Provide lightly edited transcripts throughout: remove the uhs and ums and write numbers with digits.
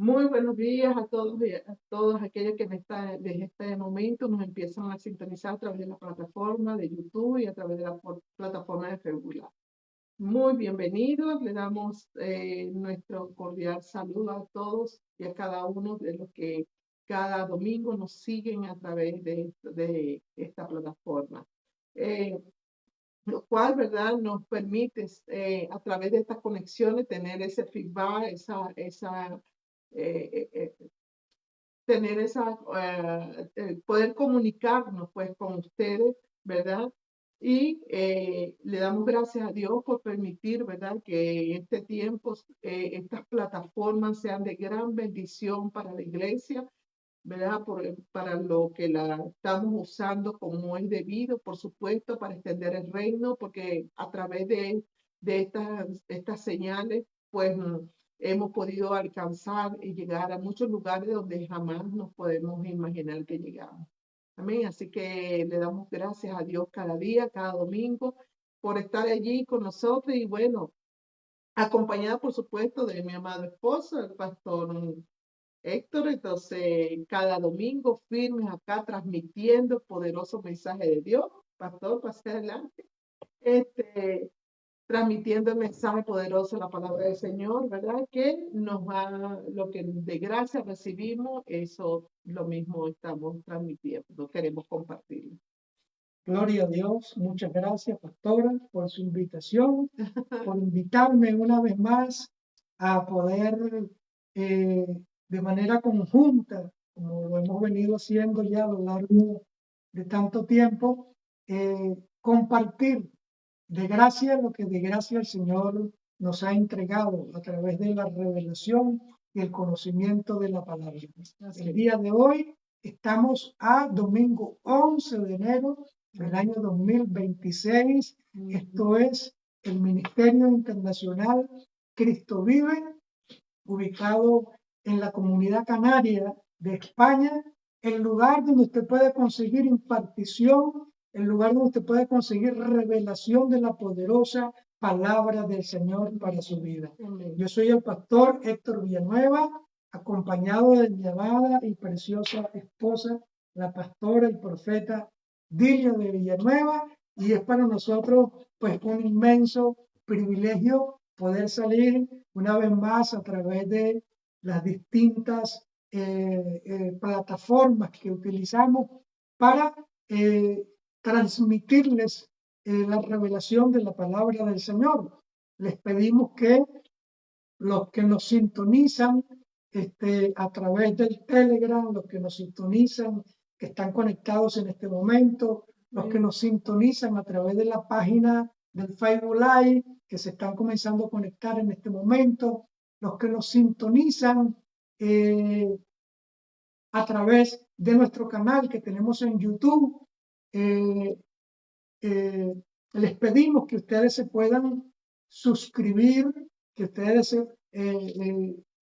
Muy buenos días a todos y a todos aquellos que desde este momento nos empiezan a sintonizar a través de la plataforma de YouTube y a través de la plataforma de Facebook Live. Muy bienvenidos, le damos nuestro cordial saludo a todos y a cada uno de los que cada domingo nos siguen a través de esta plataforma. Eh, lo cual, ¿verdad?, nos permite a través de estas conexiones tener ese feedback, eh, eh, eh, tener poder comunicarnos pues con ustedes, ¿verdad? Y le damos gracias a Dios por permitir, ¿verdad?, que en este tiempo estas plataformas sean de gran bendición para la iglesia, ¿verdad? Para lo que la estamos usando como es debido, por supuesto, para extender el reino, porque a través de estas señales, pues hemos podido alcanzar y llegar a muchos lugares donde jamás nos podemos imaginar que llegamos. Amén. Así que le damos gracias a Dios cada día, cada domingo, por estar allí con nosotros y bueno, acompañada, por supuesto, de mi amado esposo, el pastor Héctor. Entonces, cada domingo firmes acá transmitiendo el poderoso mensaje de Dios. Pastor, pase adelante. Este, Transmitiendo el mensaje poderoso de la palabra del Señor, ¿verdad? Que nos va, lo que de gracia recibimos, eso lo mismo estamos transmitiendo, queremos compartirlo. Gloria a Dios, muchas gracias, pastora, por su invitación, por invitarme una vez más a poder eh, de manera conjunta, como lo hemos venido haciendo ya a lo largo de tanto tiempo, compartir de gracia lo que de gracia el Señor nos ha entregado a través de la revelación y el conocimiento de la palabra. El día de hoy estamos a domingo 11 de enero del año 2026. Esto es el Ministerio Internacional Cristo Vive, ubicado en la Comunidad Canaria de España, el lugar donde usted puede conseguir impartición, el lugar donde usted puede conseguir revelación de la poderosa palabra del Señor para su vida. Yo soy el pastor Héctor Villanueva, acompañado de mi amada y preciosa esposa, la pastora y profeta Dilia de Villanueva, y es para nosotros pues un inmenso privilegio poder salir una vez más a través de las distintas plataformas que utilizamos para transmitirles la revelación de la palabra del Señor. Les pedimos que los que nos sintonizan a través del Telegram, los que nos sintonizan, que están conectados en este momento, los que nos sintonizan a través de la página del Facebook Live, que se están comenzando a conectar en este momento, los que nos sintonizan a través de nuestro canal que tenemos en YouTube. Les pedimos que ustedes se puedan suscribir, que ustedes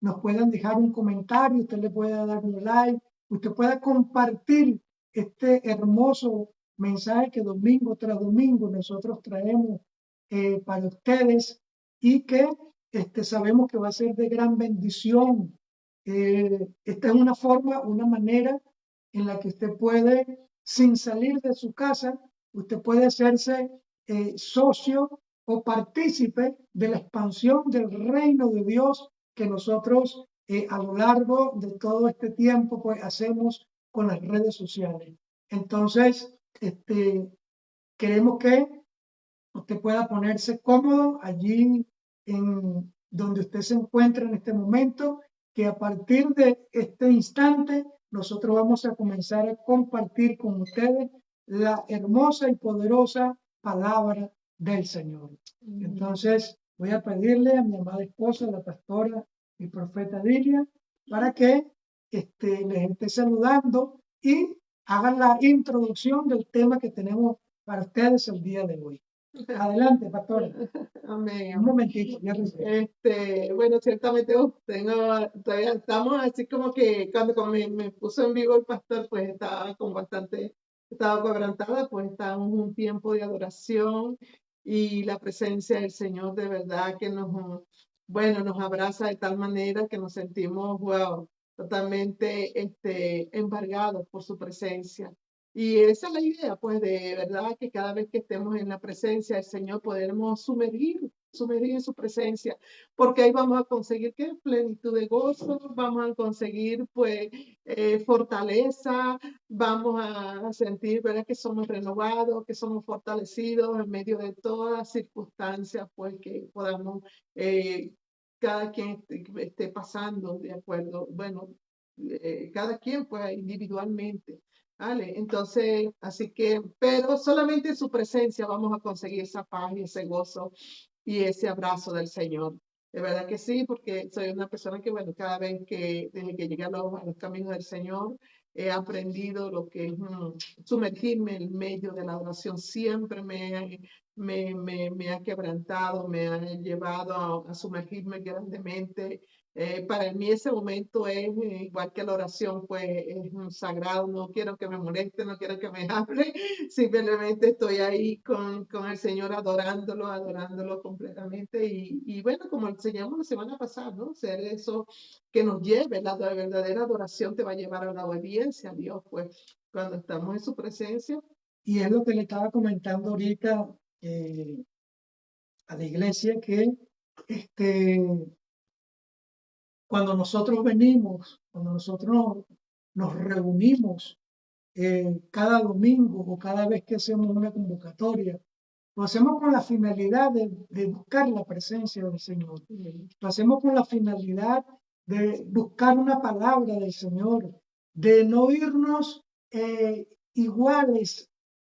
nos puedan dejar un comentario, usted le pueda dar un like, usted pueda compartir este hermoso mensaje que domingo tras domingo nosotros traemos para ustedes y que sabemos que va a ser de gran bendición. Esta es una forma, una manera en la que usted puede, sin salir de su casa, usted puede hacerse socio o partícipe de la expansión del reino de Dios que nosotros a lo largo de todo este tiempo pues hacemos con las redes sociales. Entonces, queremos que usted pueda ponerse cómodo allí en donde usted se encuentra en este momento, que a partir de este instante nosotros vamos a comenzar a compartir con ustedes la hermosa y poderosa palabra del Señor. Entonces voy a pedirle a mi amada esposa, la pastora y profeta Dilia, para que les esté saludando y hagan la introducción del tema que tenemos para ustedes el día de hoy. Adelante, pastora. Amén. Un momentito. Bueno, ciertamente todavía estamos así como que cuando me puso en vivo el pastor, pues estaba quebrantada, pues estábamos en un tiempo de adoración y la presencia del Señor de verdad que bueno, nos abraza de tal manera que nos sentimos, wow, totalmente embargados por su presencia. Y esa es la idea, pues, de verdad que cada vez que estemos en la presencia del Señor podremos sumergir en su presencia, porque ahí vamos a conseguir ¿qué? Plenitud de gozo, vamos a conseguir, pues, fortaleza, vamos a sentir, ¿verdad? Que somos renovados, que somos fortalecidos en medio de todas las circunstancias, pues, que podamos eh, cada quien esté pasando de acuerdo, bueno, cada quien pues individualmente, ¿vale? Entonces, así que, pero solamente en su presencia vamos a conseguir esa paz y ese gozo y ese abrazo del Señor. De verdad que sí, porque soy una persona que, bueno, cada vez que, desde que llegué a los caminos del Señor, he aprendido lo que es sumergirme en medio de la oración. Siempre me ha quebrantado, me ha llevado a sumergirme grandemente. Para mí ese momento es igual que la oración, pues es un sagrado, no quiero que me moleste, no quiero que me hable, simplemente estoy ahí con el Señor adorándolo completamente y bueno, como enseñamos la semana pasada, ¿no? Ser eso que nos lleve, la verdadera adoración te va a llevar a la obediencia a Dios, pues cuando estamos en su presencia. Y es lo que le estaba comentando ahorita eh, a la iglesia, que este, cuando nosotros nos reunimos cada domingo o cada vez que hacemos una convocatoria, lo hacemos con la finalidad de buscar la presencia del Señor. Lo hacemos con la finalidad de buscar una palabra del Señor, de no irnos iguales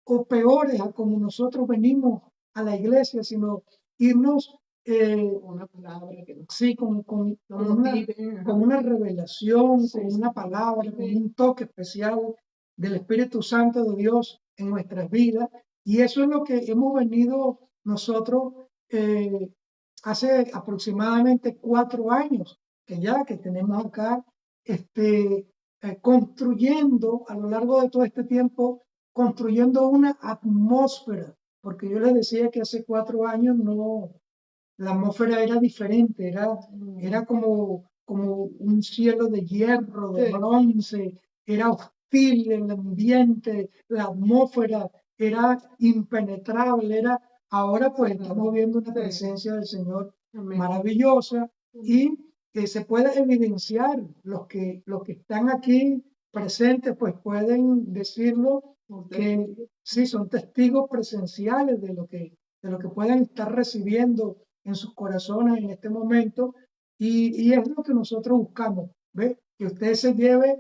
o peores a como nosotros venimos a la iglesia, sino irnos Una palabra que nos sí, motive. con una revelación, Sí, con sí, una palabra, con sí. un toque especial del Espíritu Santo de Dios en nuestras vidas. Y eso es lo que hemos venido nosotros hace aproximadamente 4 años, que tenemos acá, construyendo a lo largo de todo este tiempo, construyendo una atmósfera, porque yo les decía que hace 4 años no, la atmósfera era diferente, era como un cielo de hierro, de Sí, bronce, era hostil el ambiente, la atmósfera era impenetrable, ahora pues estamos viendo una sí. presencia del Señor Amén. maravillosa y que se puede evidenciar, los que están aquí presentes pues pueden decirlo, que sí son testigos presenciales de lo que pueden estar recibiendo en sus corazones en este momento y es lo que nosotros buscamos, ¿ve? Que usted se lleve,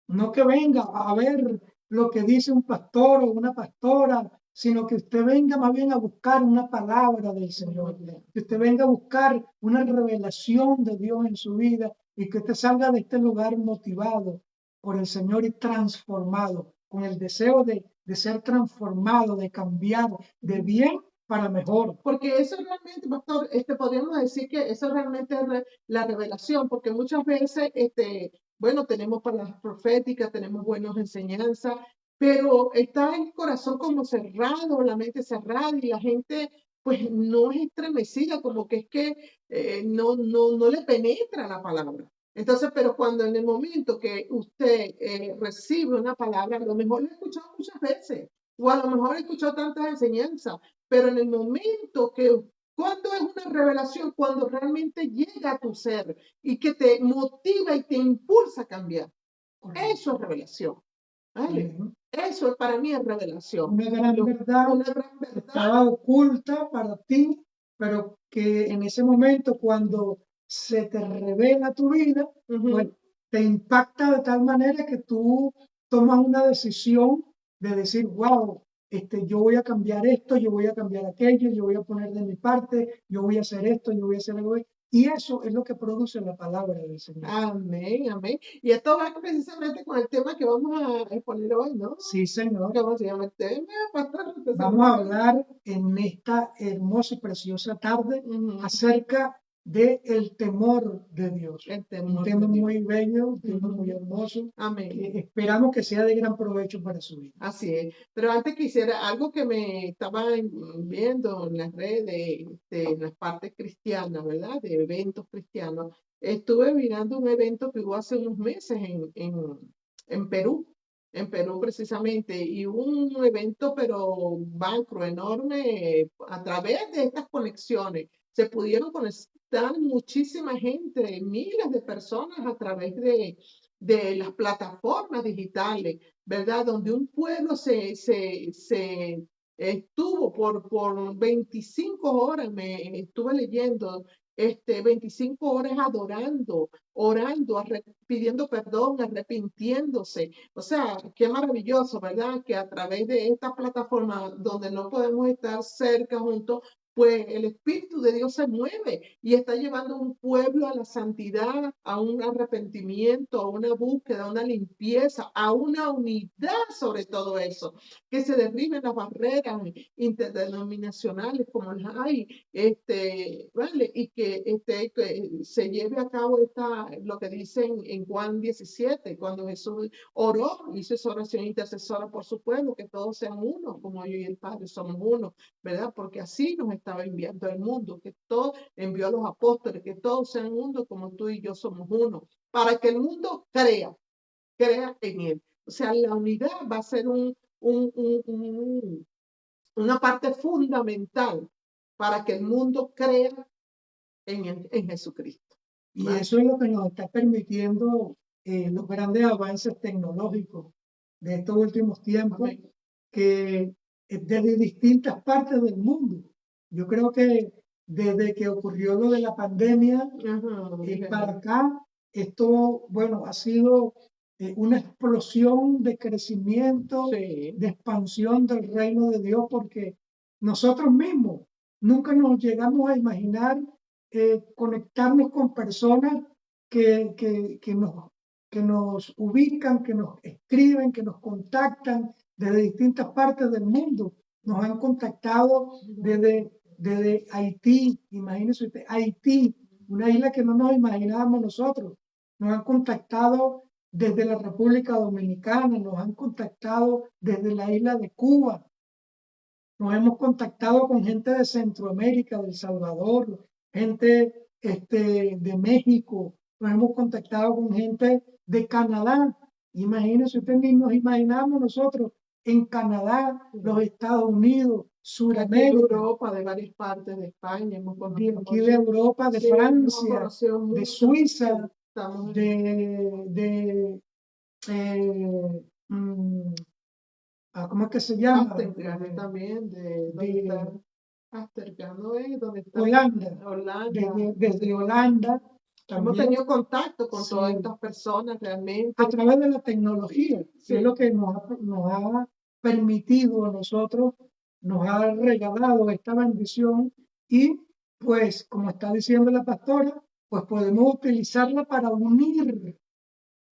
no que venga a ver lo que dice un pastor o una pastora, sino que usted venga más bien a buscar una palabra del Señor, que usted venga a buscar una revelación de Dios en su vida y que usted salga de este lugar motivado por el Señor y transformado, con el deseo de ser transformado, de cambiar de bien para mejor. Porque eso realmente, pastor, podríamos decir que eso realmente es la revelación, porque muchas veces, bueno, tenemos palabras proféticas, tenemos buenas enseñanzas, pero está el corazón como cerrado, la mente cerrada y la gente pues no es estremecida, como que es que no le penetra la palabra. Entonces, pero cuando en el momento que usted recibe una palabra, a lo mejor la he escuchado muchas veces, o a lo mejor he escuchado tantas enseñanzas, pero en el momento que, cuando es una revelación, cuando realmente llega a tu ser y que te motiva y te impulsa a cambiar, eso es revelación, ¿vale? Amén. Eso para mí es revelación. Una gran verdad Una gran que verdad. estaba oculta para ti, pero que en ese momento, cuando se te revela tu vida, pues te impacta de tal manera que tú tomas una decisión de decir, wow, yo voy a cambiar esto, yo voy a cambiar aquello, yo voy a poner de mi parte, yo voy a hacer esto, yo voy a hacer algo. Y eso es lo que produce la palabra del Señor. Amén, amén. Y esto va precisamente con el tema que vamos a exponer hoy, ¿no? Sí, Señor. ¿Cómo se llama el tema, pastor? ¿Usted Vamos a sabe? hablar en esta hermosa y preciosa tarde Ujú. acerca del temor de Dios. El Un temor tema de Dios. muy bello, un tema Ujú. muy hermoso, Amén. que esperamos que sea de gran provecho para su vida. Así es. Pero antes quisiera algo que me estaba viendo en las redes, en las partes cristianas, ¿verdad? De eventos cristianos. Estuve mirando un evento que hubo hace unos meses en Perú, en Perú precisamente, y un evento pero macro, enorme, a través de estas conexiones. Se pudieron conectar muchísima gente, miles de personas a través de las plataformas digitales, ¿verdad? Donde un pueblo se estuvo por 25 horas, me estuve leyendo, 25 horas adorando, orando, pidiendo perdón, arrepintiéndose. O sea, qué maravilloso, ¿verdad? Que a través de esta plataforma donde no podemos estar cerca juntos, pues el Espíritu de Dios se mueve y está llevando a un pueblo a la santidad, a un arrepentimiento, a una búsqueda, a una limpieza, a una unidad sobre todo eso, que se derriben las barreras interdenominacionales como las hay, ¿vale? Y que se lleve a cabo lo que dicen en Juan 17, cuando Jesús oró, hizo esa oración intercesora por su pueblo, que todos sean uno, como yo y el Padre somos uno, ¿verdad? Porque así nos estaba enviando el mundo, que todo envió a los apóstoles, que todos sean uno como tú y yo somos uno, para que el mundo crea en él. O sea, la unidad va a ser una parte fundamental para que el mundo crea en Jesucristo. Y ¿Vale? eso es lo que nos está permitiendo los grandes avances tecnológicos de estos últimos tiempos, Amén. que desde distintas partes del mundo. Yo creo que desde que ocurrió lo de la pandemia para acá, esto, bueno, ha sido una explosión de crecimiento, Sí. de expansión del reino de Dios, porque nosotros mismos nunca nos llegamos a imaginar conectarnos con personas que nos ubican, que nos escriben, que nos contactan desde distintas partes del mundo. Nos han contactado desde Haití, imagínense usted, Haití, una isla que no nos imaginábamos nosotros. Nos han contactado desde la República Dominicana, nos han contactado desde la isla de Cuba, nos hemos contactado con gente de Centroamérica, de El Salvador, gente de México, nos hemos contactado con gente de Canadá. Imagínense, usted ni nos imaginamos nosotros en Canadá, los Estados Unidos, Aquí de Sudamérica, Europa, de varias partes de España, hemos de aquí de Europa, de sí, hemos Francia, conocido de mucho. Suiza, Estamos de mm, ¿cómo es que se llama? Amsterdam también, donde está De Amsterdam, ¿no es? Donde está Holanda, Holanda. desde Holanda Hemos también, tenido contacto con todas sí, estas personas realmente. a través de la tecnología, que Sí. es lo que nos ha permitido a nosotros, nos ha regalado esta bendición y pues, como está diciendo la pastora, pues podemos utilizarla para unir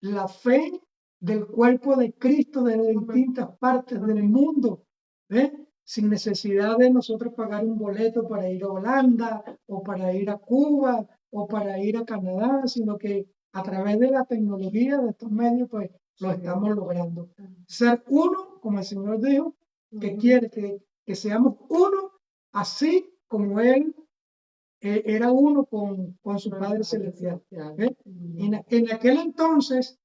la fe del cuerpo de Cristo de distintas partes del mundo, ¿eh? Sin necesidad de nosotros pagar un boleto para ir a Holanda o para ir a Cuba o para ir a Canadá, sino que a través de la tecnología de estos medios, pues lo estamos logrando. Ser uno, como el Señor dijo, que quiere que seamos uno, así como Él era uno con su Padre Celestial. ¿eh? En aquel entonces,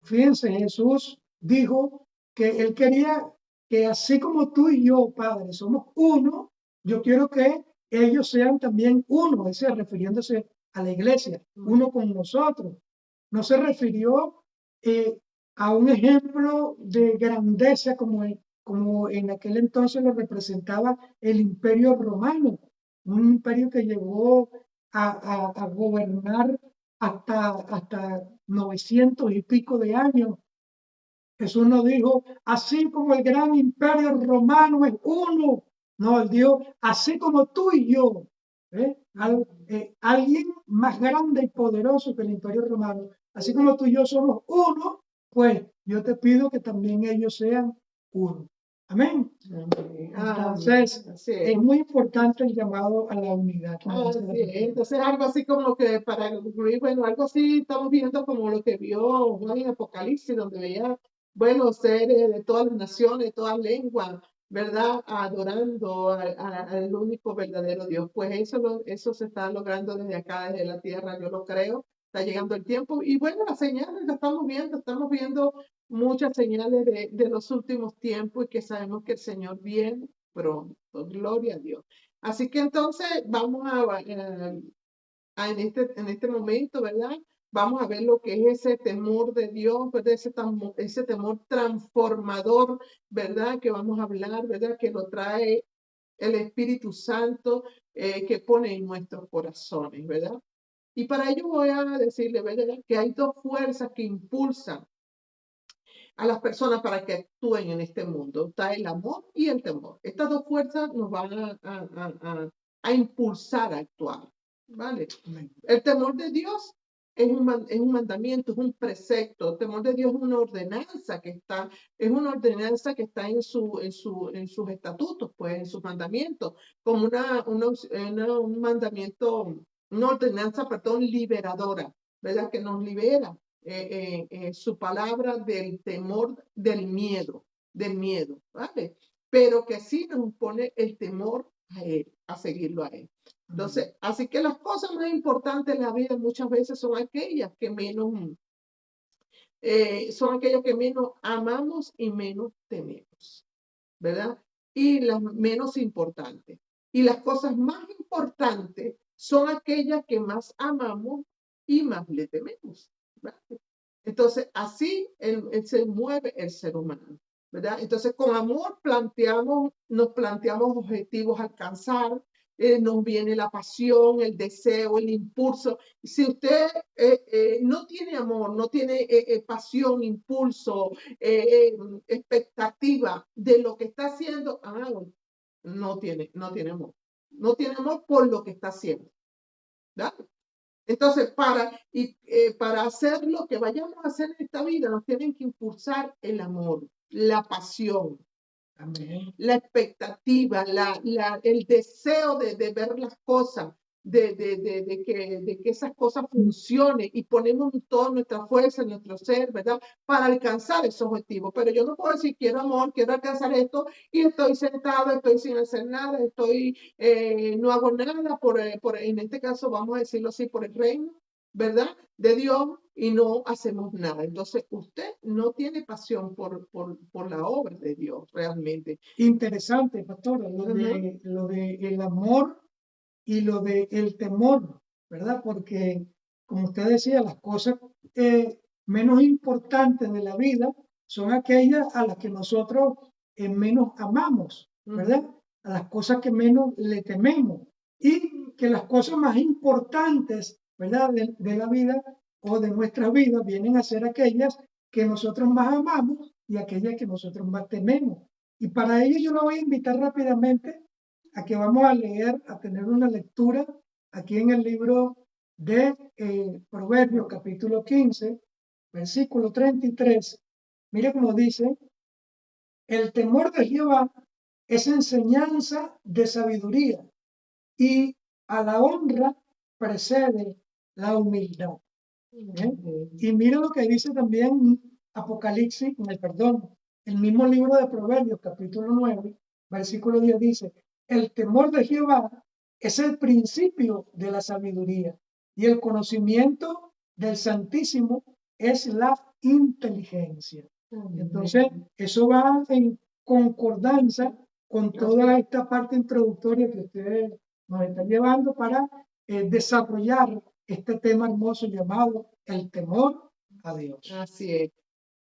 fíjense, Jesús dijo que Él quería que así como tú y yo, Padre, somos uno, yo quiero que ellos sean también uno, es decir, refiriéndose a la iglesia, uno con nosotros. No se refirió a un ejemplo de grandeza como en aquel entonces lo representaba el Imperio Romano, un imperio que llegó a gobernar hasta 900 y pico de años. Jesús nos dijo, así como el gran imperio romano es uno. No, él dijo, así como tú y yo. Alguien más grande y poderoso que el imperio romano. Así como tú y yo somos uno, pues yo te pido que también ellos sean uno. Amén. Entonces, así es muy importante el llamado a la unidad, como dice la así es. Biblia. Entonces, algo así como que para concluir, bueno, algo así estamos viendo como lo que vio Juan en Apocalipsis, donde veía, bueno, seres de todas las naciones, de todas lenguas, ¿verdad? Adorando al único verdadero Dios. Pues eso, eso se está logrando desde acá, desde la tierra, yo lo creo. Está llegando el tiempo. Y bueno, las señales las estamos viendo muchas señales de los últimos tiempos y que sabemos que el Señor viene pronto. Gloria a Dios. Así que entonces vamos en este momento, ¿verdad? Vamos a ver lo que es ese temor de Dios, ¿verdad? Ese temor transformador, ¿verdad? Que vamos a hablar, ¿verdad? Que lo trae el Espíritu Santo que pone en nuestros corazones, ¿verdad? Y para ello voy a decirle, ¿verdad? Que hay dos fuerzas que impulsan a las personas para que actúen en este mundo. Está el amor y el temor. Estas dos fuerzas nos van a impulsar a actuar. ¿Vale? El temor de Dios es un mandamiento, es un precepto. El temor de Dios es una ordenanza que está en sus estatutos, pues en sus mandamientos, como un mandamiento, una ordenanza, perdón, liberadora, ¿verdad? Que nos libera su palabra del temor, del miedo, ¿vale? Pero que sí nos pone el temor a él, a seguirlo a él. Entonces, así que las cosas más importantes en la vida muchas veces son aquellas que menos amamos y menos tememos, ¿verdad? Y las menos importantes. Y las cosas más importantes son aquellas que más amamos y más le tememos, ¿verdad? Entonces, así se mueve el ser humano, ¿verdad? Entonces, con amor nos planteamos objetivos a alcanzar, nos viene la pasión, el deseo, el impulso. Si usted no tiene amor, no tiene pasión, impulso, expectativa de lo que está haciendo, no tiene amor. No tiene amor por lo que está haciendo, ¿verdad? Entonces, para hacer lo que vayamos a hacer en esta vida, nos tienen que impulsar el amor, la pasión, Amén. la expectativa, el deseo de ver las cosas, de que esas cosas funcionen y ponemos toda nuestra fuerza, nuestro ser, ¿verdad? Para alcanzar esos objetivos. Pero yo no puedo decir, quiero amor, quiero alcanzar esto y estoy sentado, estoy sin hacer nada, no hago nada en este caso, vamos a decirlo así, por el reino, ¿verdad? De Dios y no hacemos nada. Entonces, usted no tiene pasión por la obra de Dios realmente. Interesante, pastora, lo de el amor y lo de el temor, ¿verdad? Porque, como usted decía, las cosas menos importantes de la vida son aquellas a las que nosotros menos amamos, ¿verdad? A las cosas que menos le tememos. Y que las cosas más importantes, ¿verdad? De la vida o de nuestra vida vienen a ser aquellas que nosotros más amamos y aquellas que nosotros más tememos. Y para ello yo lo voy a invitar rápidamente a que vamos a leer, a tener una lectura aquí en el libro de Proverbios capítulo 15, versículo 33. Mire cómo dice, el temor de Jehová es enseñanza de sabiduría y a la honra precede la humildad. Y mira lo que dice también Apocalipsis, el mismo libro de Proverbios, capítulo 9, versículo 10 dice, el temor de Jehová es el principio de la sabiduría y el conocimiento del Santísimo es la inteligencia. Entonces, eso va en concordancia con toda esta parte introductoria que ustedes nos están llevando para desarrollar este tema hermoso llamado el temor a Dios. Así es.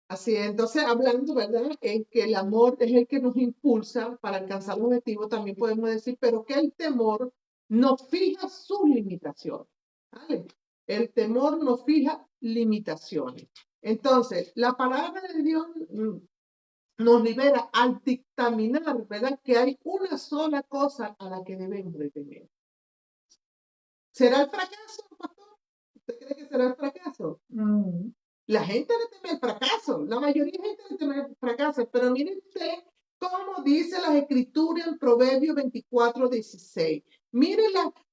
Así es. Entonces, hablando, ¿verdad? Es que el amor es el que nos impulsa para alcanzar los objetivos, también podemos decir, pero que el temor nos fija sus limitaciones. ¿Vale? El temor nos fija limitaciones. Entonces, la palabra de Dios nos libera al dictaminar, ¿verdad? Que hay una sola cosa a la que debemos de temer. ¿Será el fracaso, pastor? ¿Usted cree que será el fracaso? La gente le teme al fracaso, la mayoría de gente le teme al fracaso, pero miren usted como dice las escrituras en Proverbios 24:16. Miren,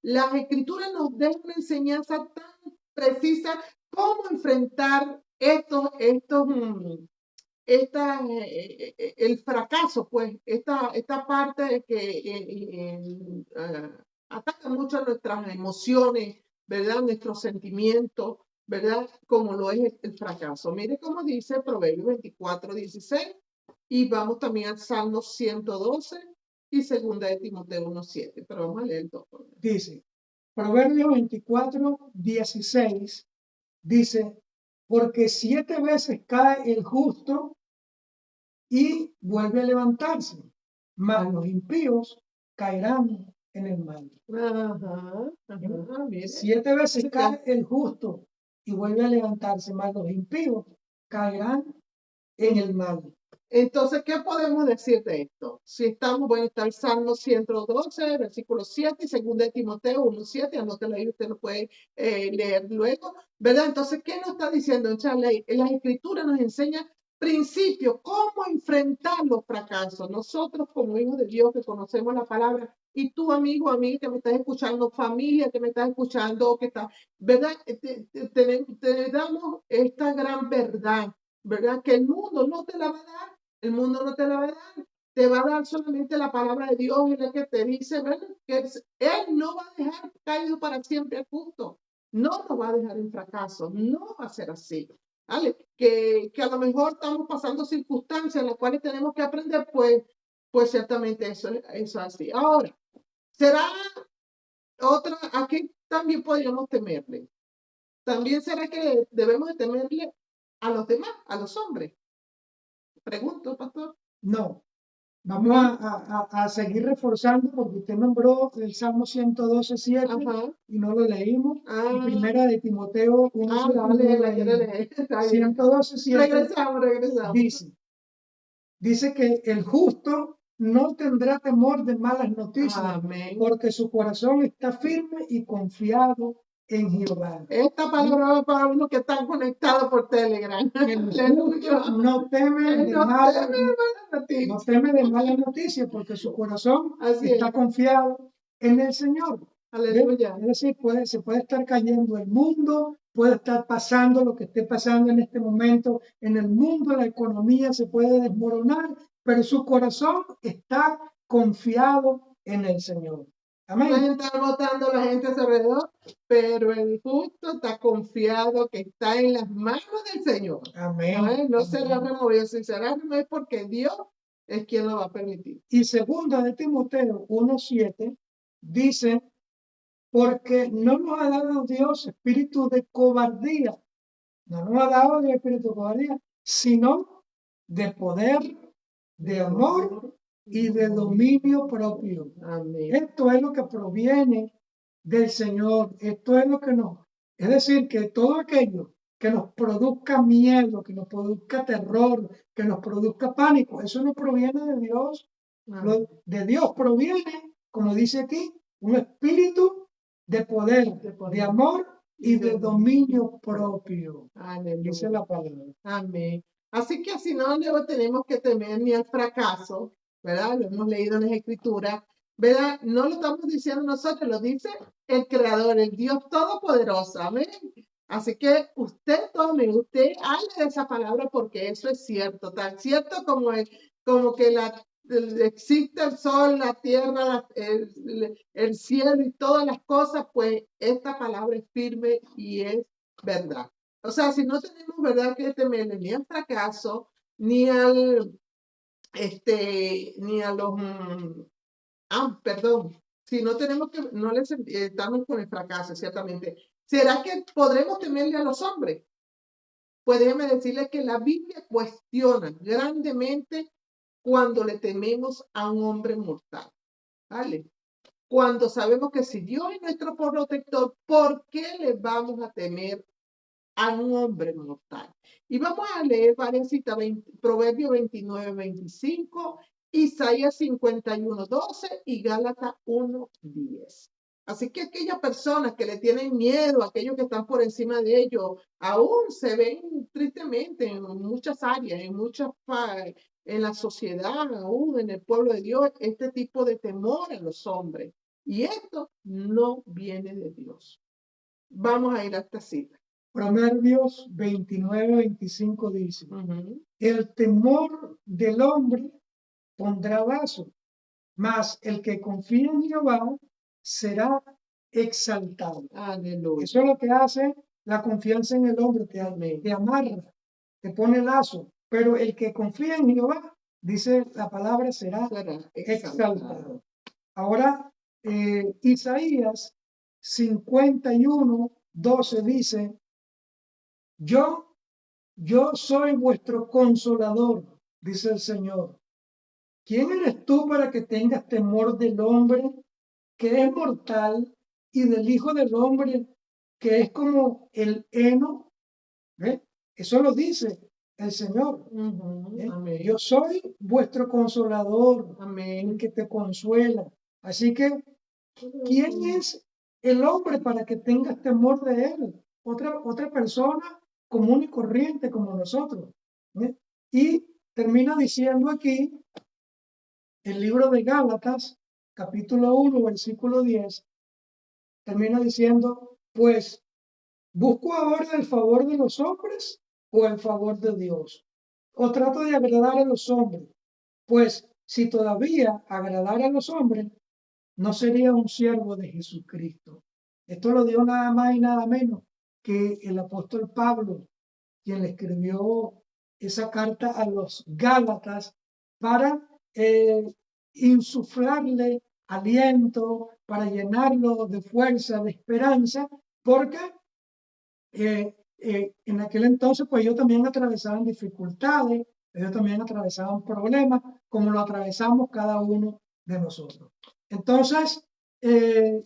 las escrituras nos dan una enseñanza tan precisa cómo enfrentar el fracaso, pues, esta parte que ataca mucho a nuestras emociones, ¿verdad? Nuestros sentimientos, ¿verdad? Como lo es el fracaso. Mire cómo dice Proverbios 24:16 y vamos también al Salmo 112 y segunda de Timoteo 1:7, pero vamos a leer el dos. Dice, Proverbio 24:16 dice, porque 7 veces cae el justo y vuelve a levantarse, mas los impíos caerán en el mal. Mire. 7 veces cae el justo y vuelve a levantarse, mas los impíos caerán en el mal. Entonces, ¿qué podemos decir de esto? Si estamos, bueno, está el Salmo 112, versículo 7, y 2 de Timoteo 1:7, anótelo ahí, usted lo puede leer luego, ¿verdad? Entonces, ¿qué nos está diciendo en Charlie? En las escrituras nos enseña principios, cómo enfrentar los fracasos. Nosotros, como hijos de Dios que conocemos la palabra, y tú, amigo, amiga que me estás escuchando, familia que me estás escuchando, que está, ¿verdad? Te damos esta gran verdad, ¿verdad? Que el mundo no te la va a dar. El mundo no te la va a dar, te va a dar solamente la palabra de Dios en la que te dice, ¿verdad? Que Él no va a dejar caído para siempre al justo, no nos va a dejar en fracaso, no va a ser así. ¿Vale? Que a lo mejor estamos pasando circunstancias en las cuales tenemos que aprender, pues ciertamente eso es así. Ahora, ¿será otra, a qué también podríamos temerle? También será que debemos de temerle a los demás, a los hombres. Pregunto, pastor. No, vamos a seguir reforzando porque usted nombró el Salmo 112:7 Ajá. y no lo leímos. Ah. Y primera de Timoteo 1:7 no lo la quiero leímos. leer. Está bien. 112:7 Regresamos. dice que el justo no tendrá temor de malas noticias, Amén. porque su corazón está firme y confiado en Jehová. Esta palabra va para uno que están conectados por Telegram. El justo no teme de malas noticias porque su corazón Así está es. confiado en el Señor. Aleluya. Es decir, se puede estar cayendo el mundo, puede estar pasando lo que esté pasando en este momento en el mundo, la economía se puede desmoronar, pero su corazón está confiado en el Señor. Amén. Pueden estar votando la gente a su alrededor, pero el justo está confiado que está en las manos del Señor. Amén. No será removido, si será removido es porque Dios es quien lo va a permitir. Y segunda de Timoteo 1:7 dice, porque no nos ha dado Dios espíritu de cobardía, no nos ha dado Dios espíritu de cobardía, sino de poder, de amor y de dominio propio. Amén. Esto es lo que proviene del Señor, esto es lo que es decir, que todo aquello que nos produzca miedo, que nos produzca terror, que nos produzca pánico, eso no proviene de Dios. De Dios proviene, como dice aquí, un espíritu de poder, de amor y de dominio propio. Aleluya. Dice la palabra. Amén. Así que así no le tenemos que temer ni al fracaso, ¿verdad? Lo hemos leído en las escrituras, ¿verdad? No lo estamos diciendo nosotros, lo dice el Creador, el Dios Todopoderoso. Amén. Así que usted tome, usted hable de esa palabra porque eso es cierto, tan cierto como que existe el sol, la tierra, el cielo y todas las cosas, pues esta palabra es firme y es verdad. O sea, si no tenemos verdad que temerle ni al fracaso, ni ni a los, perdón, si no tenemos que, no les estamos con el fracaso, ciertamente. ¿Será que podremos temerle a los hombres? Pues déjeme decirle que la Biblia cuestiona grandemente cuando le tememos a un hombre mortal, ¿vale? Cuando sabemos que si Dios es nuestro protector, ¿por qué le vamos a temer a un hombre mortal? Y vamos a leer varias citas, Proverbios 29:25, Isaías 51:12 y Gálatas 1:10. Así que aquellas personas que le tienen miedo, aquellos que están por encima de ellos, aún se ven tristemente en muchas áreas, en muchas en la sociedad, aún en el pueblo de Dios, este tipo de temor a los hombres. Y esto no viene de Dios. Vamos a ir a esta cita. Proverbios 29-25 dice, el temor del hombre pondrá vaso, mas el que confía en Jehová será exaltado. Aleluya. Eso es lo que hace la confianza en el hombre, te amarra, te pone lazo, pero el que confía en Jehová, dice la palabra, será exaltado. Ahora, Isaías 51:12 dice, yo soy vuestro consolador, dice el Señor. ¿Quién eres tú para que tengas temor del hombre que es mortal y del Hijo del Hombre que es como el heno? ¿Ve? Eso lo dice el Señor. Yo soy vuestro consolador, el que te consuela. Así que, ¿quién es el hombre para que tengas temor de él? Otra persona común y corriente como nosotros. Y termina diciendo aquí, el libro de Gálatas, capítulo 1, versículo 10, termina diciendo, pues, ¿busco ahora el favor de los hombres o el favor de Dios? ¿O trato de agradar a los hombres? Pues, si todavía agradara a los hombres, no sería un siervo de Jesucristo. Esto lo dio nada más y nada menos que el apóstol Pablo, quien le escribió esa carta a los Gálatas para insuflarle aliento, para llenarlo de fuerza, de esperanza, porque en aquel entonces pues ellos también atravesaban dificultades, ellos también atravesaban problemas, como lo atravesamos cada uno de nosotros. Entonces,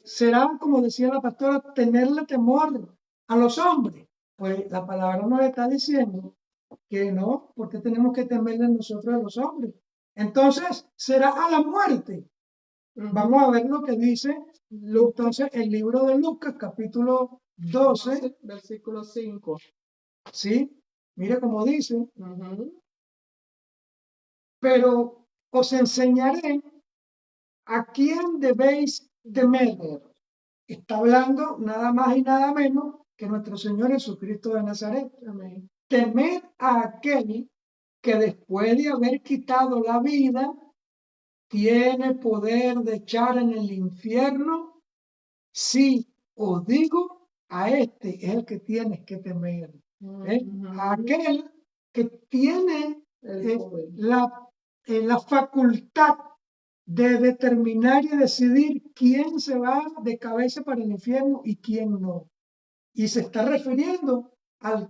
será, como decía la pastora, tenerle temor a los hombres. Pues la palabra nos está diciendo que no, porque tenemos que temerle nosotros a los hombres. Entonces, será a la muerte. Vamos a ver lo que dice entonces el libro de Lucas, capítulo 12, versículo 5. ¿Sí? Mira cómo dice. Pero os enseñaré a quién debéis temer. Está hablando nada más y nada menos que nuestro Señor Jesucristo de Nazaret. Amén. Temed a aquel que después de haber quitado la vida, tiene poder de echar en el infierno. Sí, os digo, a este es el que tienes que temer. A aquel que tiene la facultad de determinar y decidir quién se va de cabeza para el infierno y quién no. Y se está refiriendo al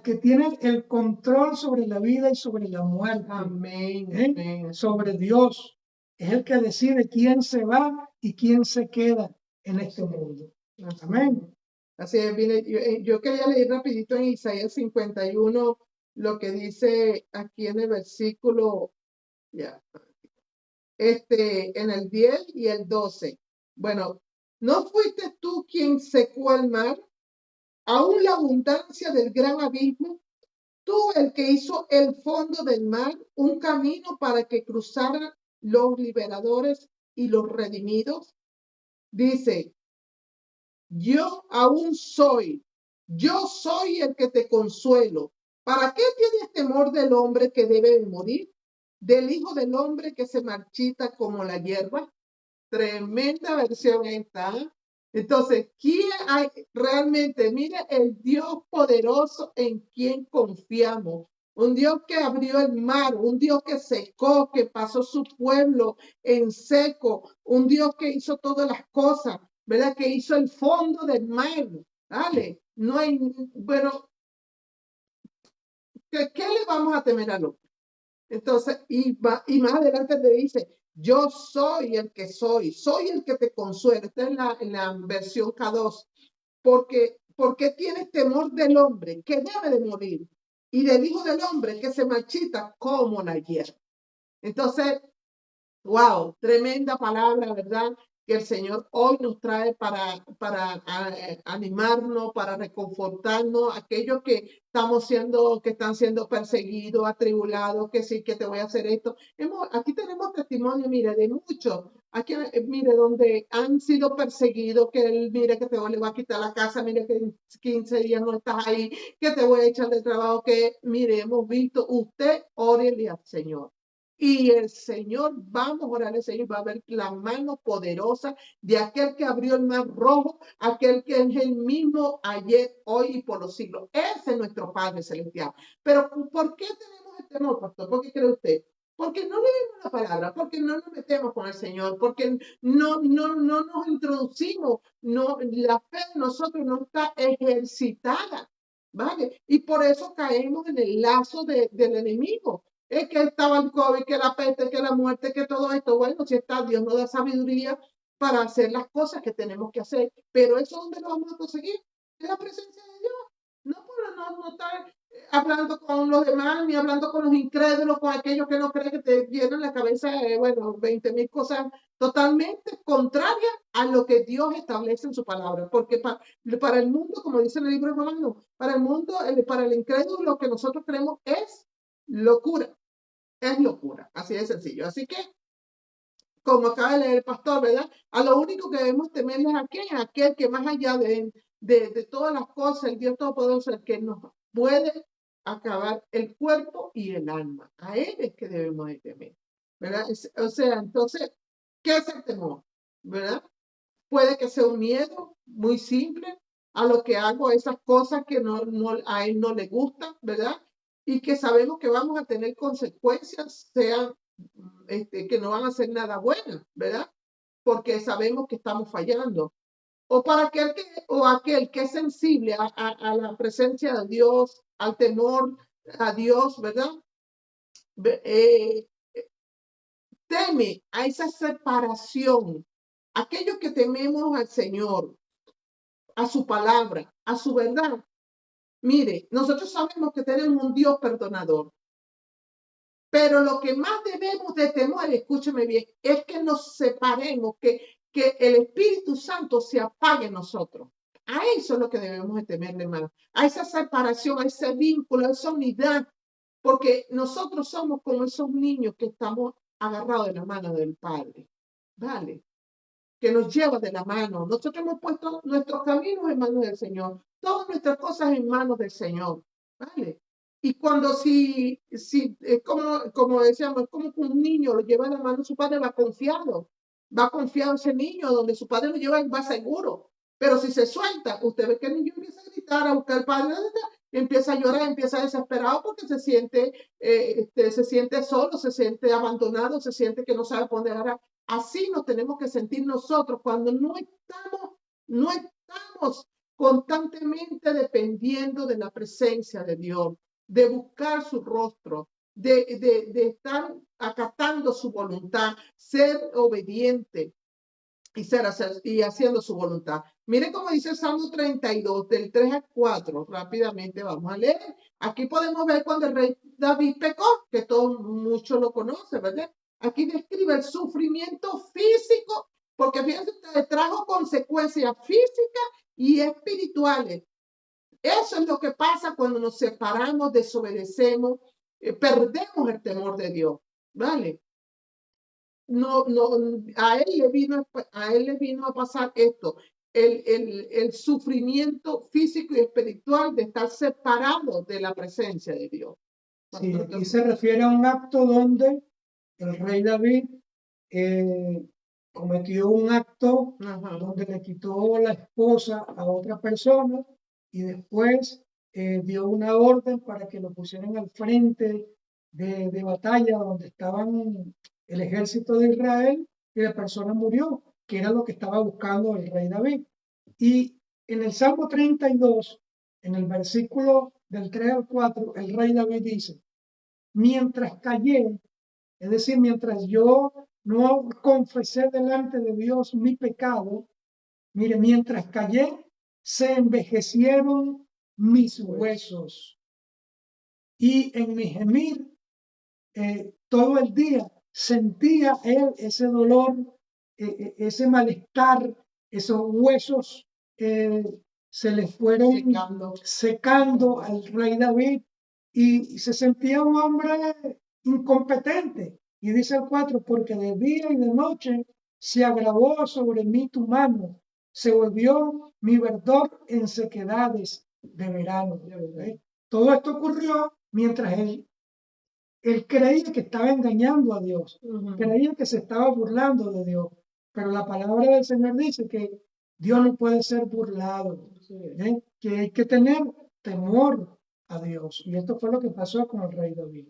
que tiene el control sobre la vida y sobre la muerte. Amén. Sobre Dios. Es el que decide quién se va y quién se queda en este mundo. Amén. Así es, yo quería leer rapidito en Isaías 51 lo que dice aquí en el versículo, en el 10 y el 12. Bueno, ¿no fuiste tú quien secó el mar? Aún la abundancia del gran abismo, tú el que hizo el fondo del mar, un camino para que cruzaran los liberadores y los redimidos. Dice, yo soy el que te consuelo. ¿Para qué tienes temor del hombre que debe de morir? Del hijo del hombre que se marchita como la hierba. Tremenda versión esta. Entonces, ¿quién hay realmente? Mire el Dios poderoso en quien confiamos. Un Dios que abrió el mar, un Dios que secó, que pasó su pueblo en seco, un Dios que hizo todas las cosas, ¿verdad? Que hizo el fondo del mar. ¿Vale? No hay, bueno, ¿qué le vamos a temer al hombre? Entonces, y más adelante te dice, yo soy el que soy el que te consuela. Esta es en la versión K2. ¿Por qué tienes temor del hombre que debe de morir? Y del hijo del hombre que se marchita como la hierba. Entonces, wow, tremenda palabra, ¿verdad? que el Señor hoy nos trae para animarnos, para reconfortarnos, aquellos que están siendo perseguidos, atribulados, que sí, que te voy a hacer esto. Aquí tenemos testimonio, mire, de muchos. Aquí, mire, donde han sido perseguidos, que él, mire, que le va a quitar la casa, mire, que en 15 días no estás ahí, que te voy a echar de trabajo, que, mire, hemos visto, usted órele al Señor. Y el Señor, vamos a orar al Señor, va a ver la mano poderosa de aquel que abrió el mar rojo, aquel que es el mismo ayer, hoy y por los siglos. Ese es nuestro Padre Celestial. Pero ¿por qué tenemos el temor, pastor? ¿Por qué cree usted? Porque no leemos la palabra, porque no nos metemos con el Señor, porque no nos introducimos, no, la fe de nosotros no está ejercitada, ¿vale? Y por eso caemos en el lazo del enemigo. Es que estaba el COVID, que la peste, que la muerte, que todo esto. Bueno, si está, Dios nos da sabiduría para hacer las cosas que tenemos que hacer. Pero eso, ¿dónde lo vamos a conseguir? En la presencia de Dios. No estar hablando con los demás, ni hablando con los incrédulos, con aquellos que no creen, que te llenan la cabeza, bueno, 20,000 cosas totalmente contrarias a lo que Dios establece en su palabra. Porque para el mundo, como dice el libro de Romanos, para el mundo, para el incrédulo, lo que nosotros creemos es locura. Es locura, así de sencillo. Así que, como acaba de leer el pastor, ¿verdad? A lo único que debemos temerles a aquel que más allá de todas las cosas, el Dios Todopoderoso, el que nos puede acabar el cuerpo y el alma. A Él es que debemos de temer, ¿verdad? O sea, entonces, ¿qué es el temor? ¿Verdad? Puede que sea un miedo muy simple a lo que hago, a esas cosas que a Él no le gustan, ¿verdad? Y que sabemos que vamos a tener consecuencias, sean que no van a ser nada buenas, ¿verdad? Porque sabemos que estamos fallando. O para aquel que es sensible a la presencia de Dios, al temor a Dios, ¿verdad? Eh, Teme a esa separación. Aquellos que tememos al Señor, a su palabra, a su verdad. Mire, nosotros sabemos que tenemos un Dios perdonador. Pero lo que más debemos de temer, escúcheme bien, es que nos separemos, que el Espíritu Santo se apague en nosotros. A eso es lo que debemos de temer, hermano. A esa separación, a ese vínculo, a esa unidad. Porque nosotros somos como esos niños que estamos agarrados de la mano del Padre. ¿Vale? Que nos lleva de la mano. Nosotros hemos puesto nuestros caminos en manos del Señor, todas nuestras cosas en manos del Señor, ¿vale? Y cuando si como decíamos, como que un niño lo lleva en la mano, su padre va confiado ese niño, donde su padre lo lleva, va seguro. Pero si se suelta, usted ve que el niño empieza a gritar, a buscar al padre, empieza a llorar, empieza desesperado porque se siente solo, se siente abandonado, se siente que no sabe poner. Así nos tenemos que sentir nosotros cuando no estamos constantemente dependiendo de la presencia de Dios, de buscar su rostro, de estar acatando su voluntad, ser obediente y haciendo su voluntad. Mire cómo dice el Salmo 32, del 3 al 4. Rápidamente vamos a leer. Aquí podemos ver cuando el rey David pecó, que todos muchos lo conocen, ¿verdad? Aquí describe el sufrimiento físico, porque fíjense ustedes, trajo consecuencias físicas y espirituales. Eso es lo que pasa cuando nos separamos, desobedecemos, perdemos el temor de Dios, ¿vale? No, a él le vino a pasar esto, el sufrimiento físico y espiritual de estar separado de la presencia de Dios. Sí, aquí se refiere a un acto donde el rey David cometió un acto donde le quitó la esposa a otra persona y después dio una orden para que lo pusieran al frente de batalla donde estaban el ejército de Israel y la persona murió, que era lo que estaba buscando el rey David. Y en el Salmo 32, en el versículo del 3 al 4, el rey David dice, mientras callé, es decir, mientras yo no confesé delante de Dios mi pecado, mire, mientras callé, se envejecieron mis huesos. Y en mi gemir todo el día sentía él ese dolor ese malestar, esos huesos se le fueron secando al rey David y se sentía un hombre incompetente. Y dice el 4, porque de día y de noche se agravó sobre mí tu mano, se volvió mi verdor en sequedades de verano. Todo esto ocurrió mientras él creía que estaba engañando a Dios, creía que se estaba burlando de Dios, pero la palabra del Señor dice que Dios no puede ser burlado, que hay que tener temor a Dios. Y esto fue lo que pasó con el rey David.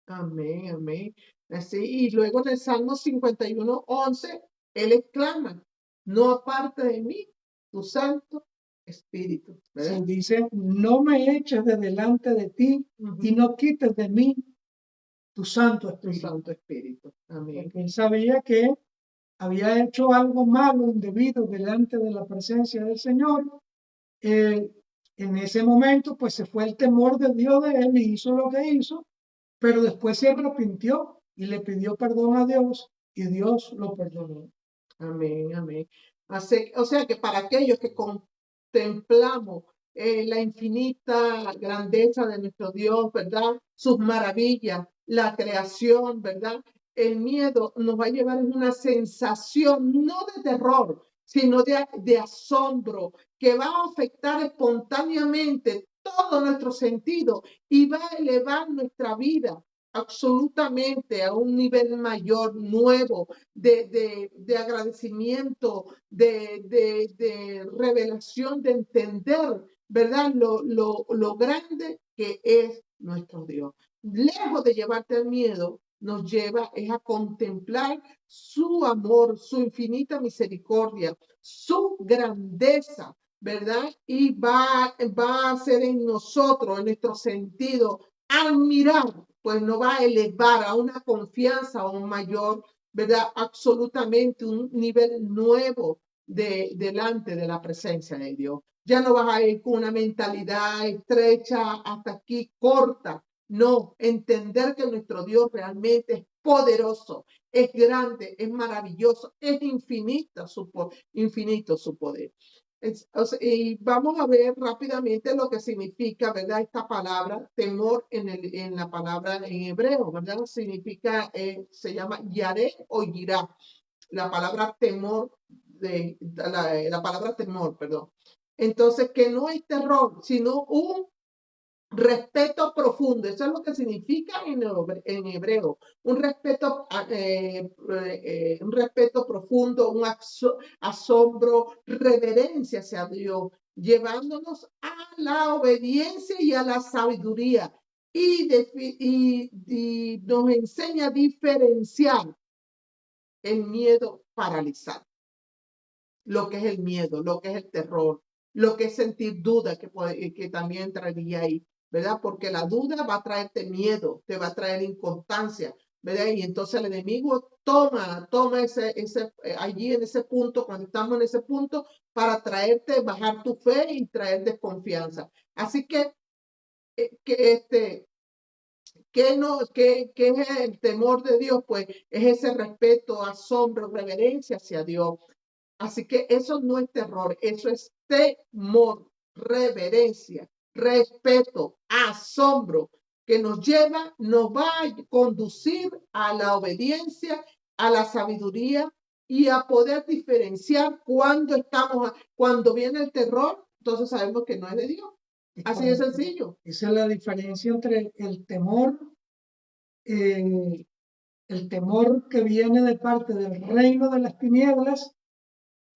Amén, amén. Así, y luego en el Salmo 51:11, él exclama, no aparte de mí tu Santo Espíritu. Se dice, no me eches de delante de ti y no quites de mí tu Santo Espíritu. Tu Santo Espíritu. Amén. Porque él sabía que había hecho algo malo, indebido, delante de la presencia del Señor. En ese momento, pues se fue el temor de Dios de él y hizo lo que hizo, pero después se arrepintió y le pidió perdón a Dios y Dios lo perdonó. Amén, amén. O sea que para aquellos que contemplamos la infinita grandeza de nuestro Dios, ¿verdad? Sus maravillas, la creación, ¿verdad? El miedo nos va a llevar a una sensación no de terror, sino de asombro, que va a afectar espontáneamente todo nuestro sentido y va a elevar nuestra vida absolutamente a un nivel mayor, nuevo, de agradecimiento, de revelación, de entender, ¿verdad? Lo grande que es nuestro Dios. Lejos de llevarte al miedo, nos lleva es a contemplar su amor, su infinita misericordia, su grandeza, ¿verdad? Y va a hacer en nosotros, en nuestro sentido, al mirar, pues nos va a elevar a una confianza aún mayor, ¿verdad? Absolutamente un nivel nuevo delante de la presencia de Dios. Ya no vas a ir con una mentalidad estrecha hasta aquí, corta. No, entender que nuestro Dios realmente es poderoso, es grande, es maravilloso, es infinito su poder. Y vamos a ver rápidamente lo que significa, ¿verdad? Esta palabra, temor en la palabra en hebreo, ¿verdad? Significa, se llama yaré o yirá. La palabra temor, la palabra temor, perdón. Entonces, que no es terror, sino un respeto profundo. Eso es lo que significa en hebreo. Un respeto profundo, un asombro, reverencia hacia Dios, llevándonos a la obediencia y a la sabiduría. Y nos enseña a diferenciar el miedo paralizado, lo que es el miedo, lo que es el terror, lo que es sentir duda, que también entraría ahí, ¿verdad? Porque la duda va a traerte miedo, te va a traer inconstancia, ¿verdad? Y entonces el enemigo toma allí en ese punto, cuando estamos en ese punto, para traerte, bajar tu fe y traer desconfianza. Así que ¿qué es el temor de Dios? Pues es ese respeto, asombro, reverencia hacia Dios. Así que eso no es terror, eso es temor, reverencia, respeto, asombro, que nos va a conducir a la obediencia, a la sabiduría y a poder diferenciar cuando viene el terror, entonces sabemos que no es de Dios. Así de sencillo. Esa es la diferencia entre el temor que viene de parte del reino de las tinieblas,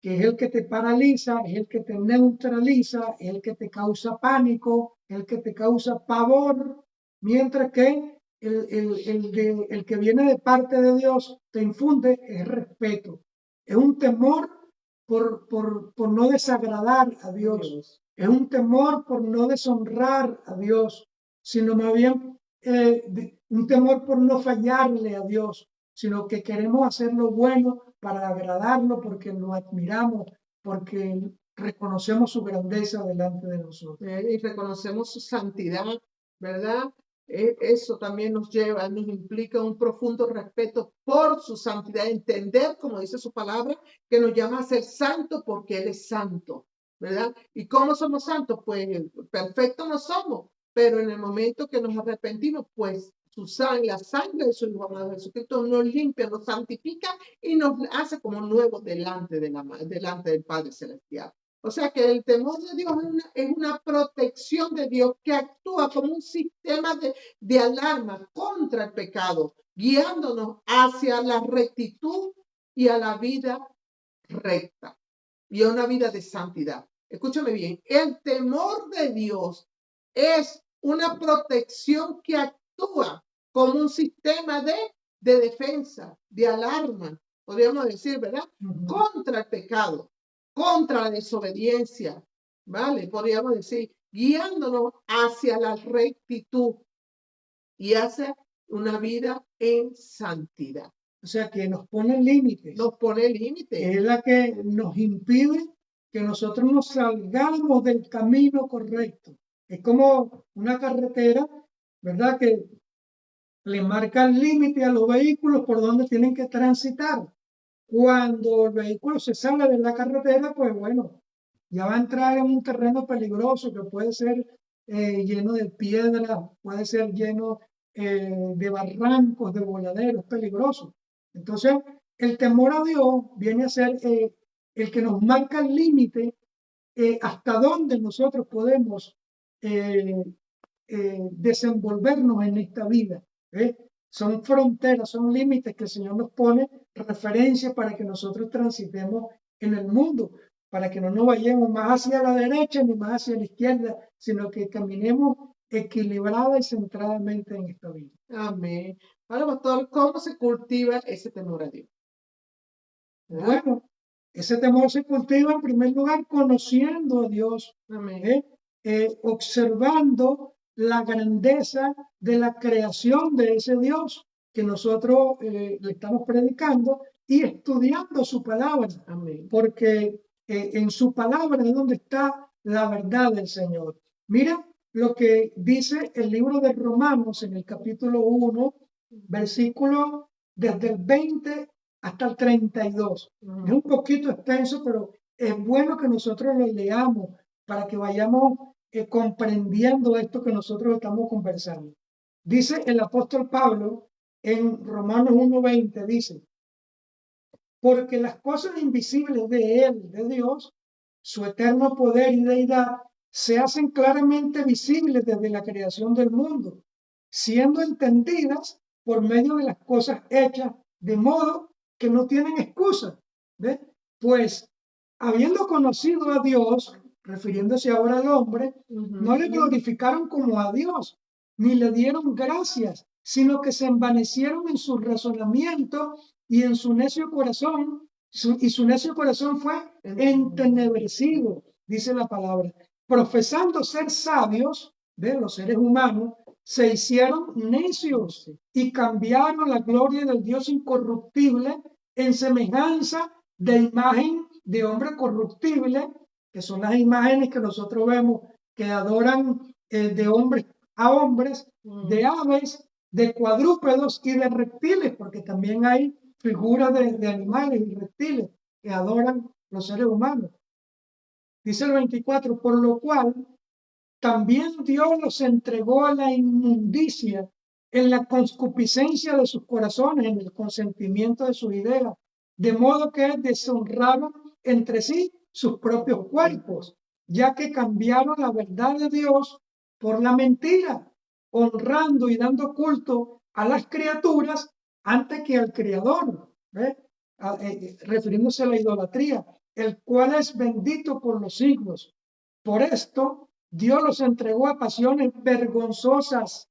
que es el que te paraliza, es el que te neutraliza, es el que te causa pánico, el que te causa pavor, mientras que el que viene de parte de Dios te infunde es respeto, es un temor por no desagradar a Dios, es un temor por no deshonrar a Dios, sino más bien un temor por no fallarle a Dios, sino que queremos hacer lo bueno para agradarlo, porque lo admiramos, porque reconocemos su grandeza delante de nosotros. Y reconocemos su santidad, ¿verdad? Eso también nos implica un profundo respeto por su santidad, entender, como dice su palabra, que nos llama a ser santos porque Él es santo, ¿verdad? ¿Y cómo somos santos? Pues perfectos no somos, pero en el momento que nos arrepentimos, pues su sangre, la sangre de su Hijo amado Jesucristo nos limpia, nos santifica y nos hace como nuevos delante del Padre Celestial. O sea que el temor de Dios es una protección de Dios que actúa como un sistema de alarma contra el pecado, guiándonos hacia la rectitud y a la vida recta y a una vida de santidad. Escúchame bien, el temor de Dios es una protección que actúa como un sistema de defensa, de alarma, podríamos decir, ¿verdad? Contra el pecado, contra la desobediencia, ¿vale? Podríamos decir, guiándonos hacia la rectitud y hacia una vida en santidad. O sea, que nos pone límites. Nos pone límites. Es la que nos impide que nosotros nos salgamos del camino correcto. Es como una carretera, ¿verdad? Que le marca el límite a los vehículos por donde tienen que transitar. Cuando el vehículo se sale de la carretera, pues bueno, ya va a entrar en un terreno peligroso que puede ser lleno de piedras, puede ser lleno de barrancos, de voladeros, peligroso. Entonces, el temor a Dios viene a ser el que nos marca el límite hasta dónde nosotros podemos eh, desenvolvernos en esta vida. ¿eh? Son fronteras, son límites que el Señor nos pone, referencia para que nosotros transitemos en el mundo, para que no nos vayamos más hacia la derecha ni más hacia la izquierda, sino que caminemos equilibrada y centradamente en esta vida. Amén. Ahora, pastor, ¿cómo se cultiva ese temor a Dios? ¿Verdad? Bueno, ese temor se cultiva en primer lugar conociendo a Dios, observando la grandeza de la creación de ese Dios que nosotros le estamos predicando y estudiando su palabra, Amén. porque en su palabra es donde está la verdad del Señor. Mira lo que dice el libro de Romanos en el capítulo 1, versículo desde el 20 hasta el 32. Es un poquito extenso, pero es bueno que nosotros lo leamos para que vayamos comprendiendo esto que nosotros estamos conversando. Dice el apóstol Pablo en Romanos 1:20, dice, porque las cosas invisibles de él, de Dios, su eterno poder y deidad, se hacen claramente visibles desde la creación del mundo, siendo entendidas por medio de las cosas hechas, de modo que no tienen excusa. ¿Ves? Pues, habiendo conocido a Dios, refiriéndose ahora al hombre, no le glorificaron como a Dios, ni le dieron gracias, sino que se envanecieron en su razonamiento y en su necio corazón, y su necio corazón fue entenebrecido, dice la palabra. Profesando ser sabios, de los seres humanos, se hicieron necios y cambiaron la gloria del Dios incorruptible en semejanza de imagen de hombre corruptible, que son las imágenes que nosotros vemos que adoran de hombres a hombres, de aves, de cuadrúpedos y de reptiles, porque también hay figuras de animales y reptiles que adoran los seres humanos. Dice el 24, por lo cual también Dios los entregó a la inmundicia en la concupiscencia de sus corazones, en el consentimiento de sus ideas, de modo que deshonraron entre sí sus propios cuerpos, ya que cambiaron la verdad de Dios por la mentira, honrando y dando culto a las criaturas antes que al Creador, refiriéndose a la idolatría, el cual es bendito por los siglos. Por esto, Dios los entregó a pasiones vergonzosas,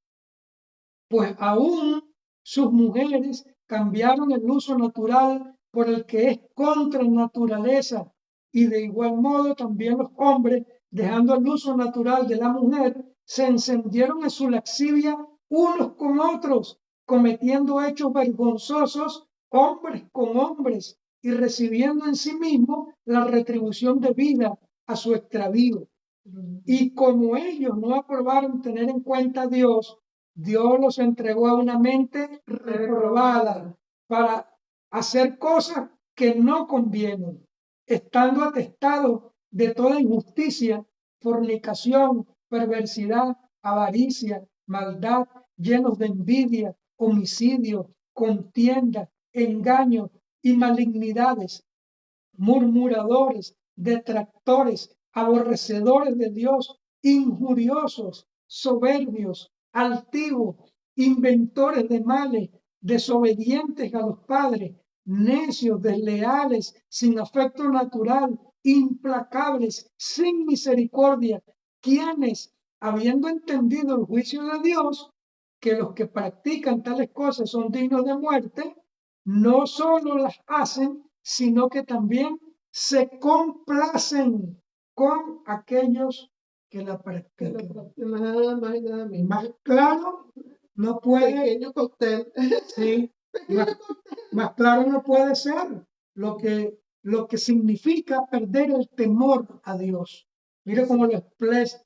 pues aún sus mujeres cambiaron el uso natural por el que es contra naturaleza, y de igual modo también los hombres, dejando el uso natural de la mujer, se encendieron en su lascivia unos con otros, cometiendo hechos vergonzosos hombres con hombres y recibiendo en sí mismos la retribución debida a su extravío. Y como ellos no aprobaron tener en cuenta a Dios, Dios los entregó a una mente reprobada para hacer cosas que no convienen, estando atestados de toda injusticia, fornicación, perversidad, avaricia, maldad, llenos de envidia, homicidio, contienda, engaño y malignidades, murmuradores, detractores, aborrecedores de Dios, injuriosos, soberbios, altivos, inventores de males, desobedientes a los padres, necios, desleales, sin afecto natural, implacables, sin misericordia, quienes, habiendo entendido el juicio de Dios, que los que practican tales cosas son dignos de muerte, no solo las hacen, sino que también se complacen con aquellos que la practican. Nada más y nada menos. Más claro no puede, Pequeño cóctel. sí, Pequeño más, cóctel. más claro no puede ser lo que significa perder el temor a Dios. Mire cómo lo expresa,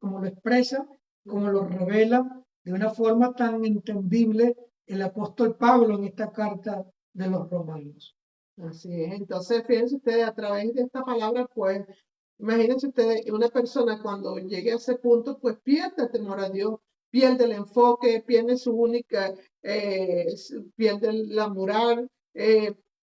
cómo lo revela de una forma tan entendible el apóstol Pablo en esta carta de los Romanos. Así es. Entonces, fíjense ustedes, a través de esta palabra, pues, imagínense ustedes, una persona cuando llegue a ese punto, pues pierde el temor a Dios, pierde el enfoque, pierde su única, pierde la moral,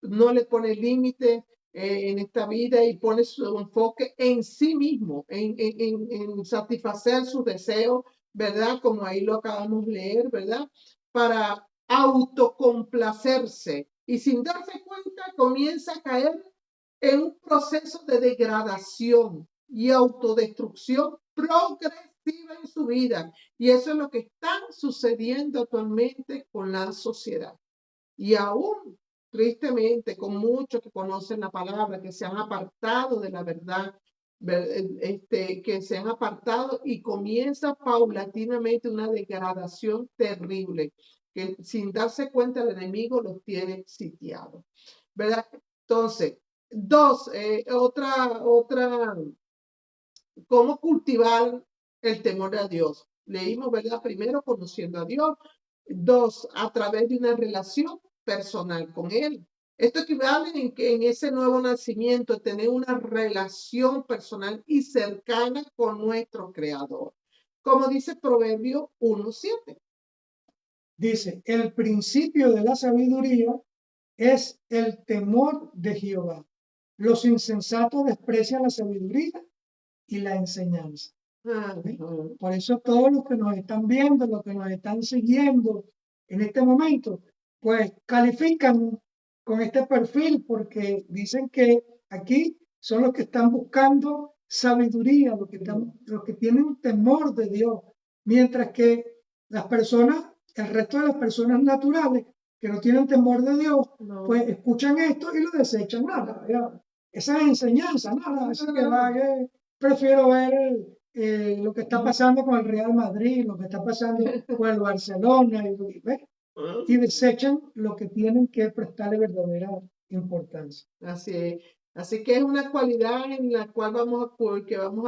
no le pone límite en esta vida y pone su enfoque en sí mismo, en satisfacer sus deseos, ¿verdad? Como ahí lo acabamos de leer, ¿verdad? Para autocomplacerse y sin darse cuenta comienza a caer en un proceso de degradación y autodestrucción progresiva en su vida. Y eso es lo que está sucediendo actualmente con la sociedad. Y aún, tristemente, con muchos que conocen la palabra, que se han apartado de la verdad, que se han apartado y comienza paulatinamente una degradación terrible, que sin darse cuenta el enemigo los tiene sitiados, ¿verdad? Entonces, otra, ¿cómo cultivar el temor a Dios? Leímos, ¿verdad? Primero, conociendo a Dios. Dos, a través de una relación personal con Él. Esto equivale en que en ese nuevo nacimiento tener una relación personal y cercana con nuestro Creador. Como dice Proverbio 1:7. Dice, el principio de la sabiduría es el temor de Jehová. Los insensatos desprecian la sabiduría y la enseñanza. ¿Sí? Por eso todos los que nos están viendo, los que nos están siguiendo en este momento, pues califican con este perfil porque dicen que aquí son los que están buscando sabiduría, los que tienen temor de Dios, mientras que las personas, el resto de las personas naturales que no tienen temor de Dios, pues escuchan esto y lo desechan. Nada, esa enseñanza, nada, eso que va, prefiero ver lo que está pasando con el Real Madrid, lo que está pasando con el Barcelona, y desechan lo que tienen que prestarle verdadera importancia. Así es. Así que es una cualidad en la cual vamos a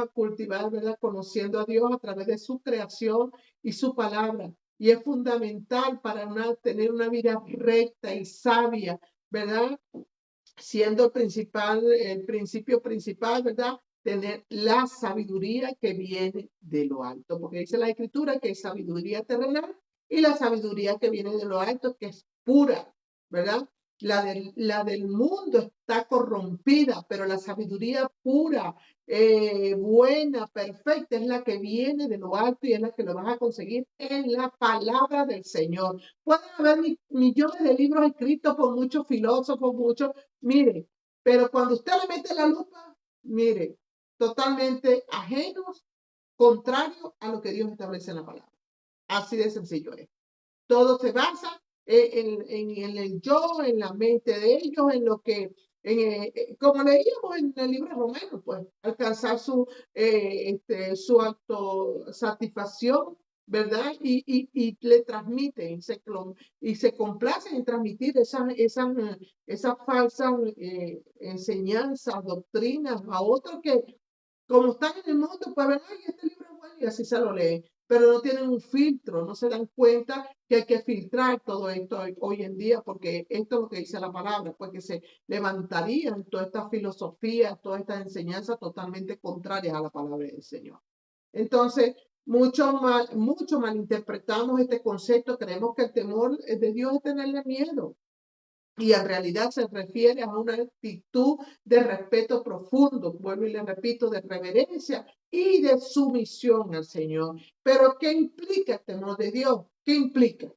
cultivar, ¿verdad? Conociendo a Dios a través de su creación y su palabra. Y es fundamental para tener una vida recta y sabia, ¿verdad? Siendo el principio principal, ¿verdad? Tener la sabiduría que viene de lo alto, porque dice la Escritura que es sabiduría terrenal y la sabiduría que viene de lo alto, que es pura, ¿verdad? La del mundo está corrompida, pero la sabiduría pura, buena, perfecta, es la que viene de lo alto y es la que lo vas a conseguir en la palabra del Señor. Pueden haber millones de libros escritos por muchos filósofos, mire, pero cuando usted le mete la lupa, mire, totalmente ajenos, contrario a lo que Dios establece en la palabra. Así de sencillo es. Todo se basa en el yo, en la mente de ellos, en lo que, como leíamos en el libro romano, pues, alcanzar su autosatisfacción, ¿verdad? Y le transmiten, y se complacen en transmitir esas falsas enseñanzas, doctrinas a otros que, como están en el mundo, pues, ¿verdad? Y este libro es bueno, y así se lo leen. pero no tienen un filtro, no se dan cuenta que hay que filtrar todo esto hoy en día, porque esto es lo que dice la palabra, pues que se levantarían todas estas filosofías, todas estas enseñanzas totalmente contrarias a la palabra del Señor. Entonces, mucho malinterpretamos este concepto, creemos que el temor de Dios es tenerle miedo. Y en realidad se refiere a una actitud de respeto profundo, vuelvo y le repito, de reverencia y de sumisión al Señor. Pero ¿qué implica el temor de Dios? ¿Qué implica?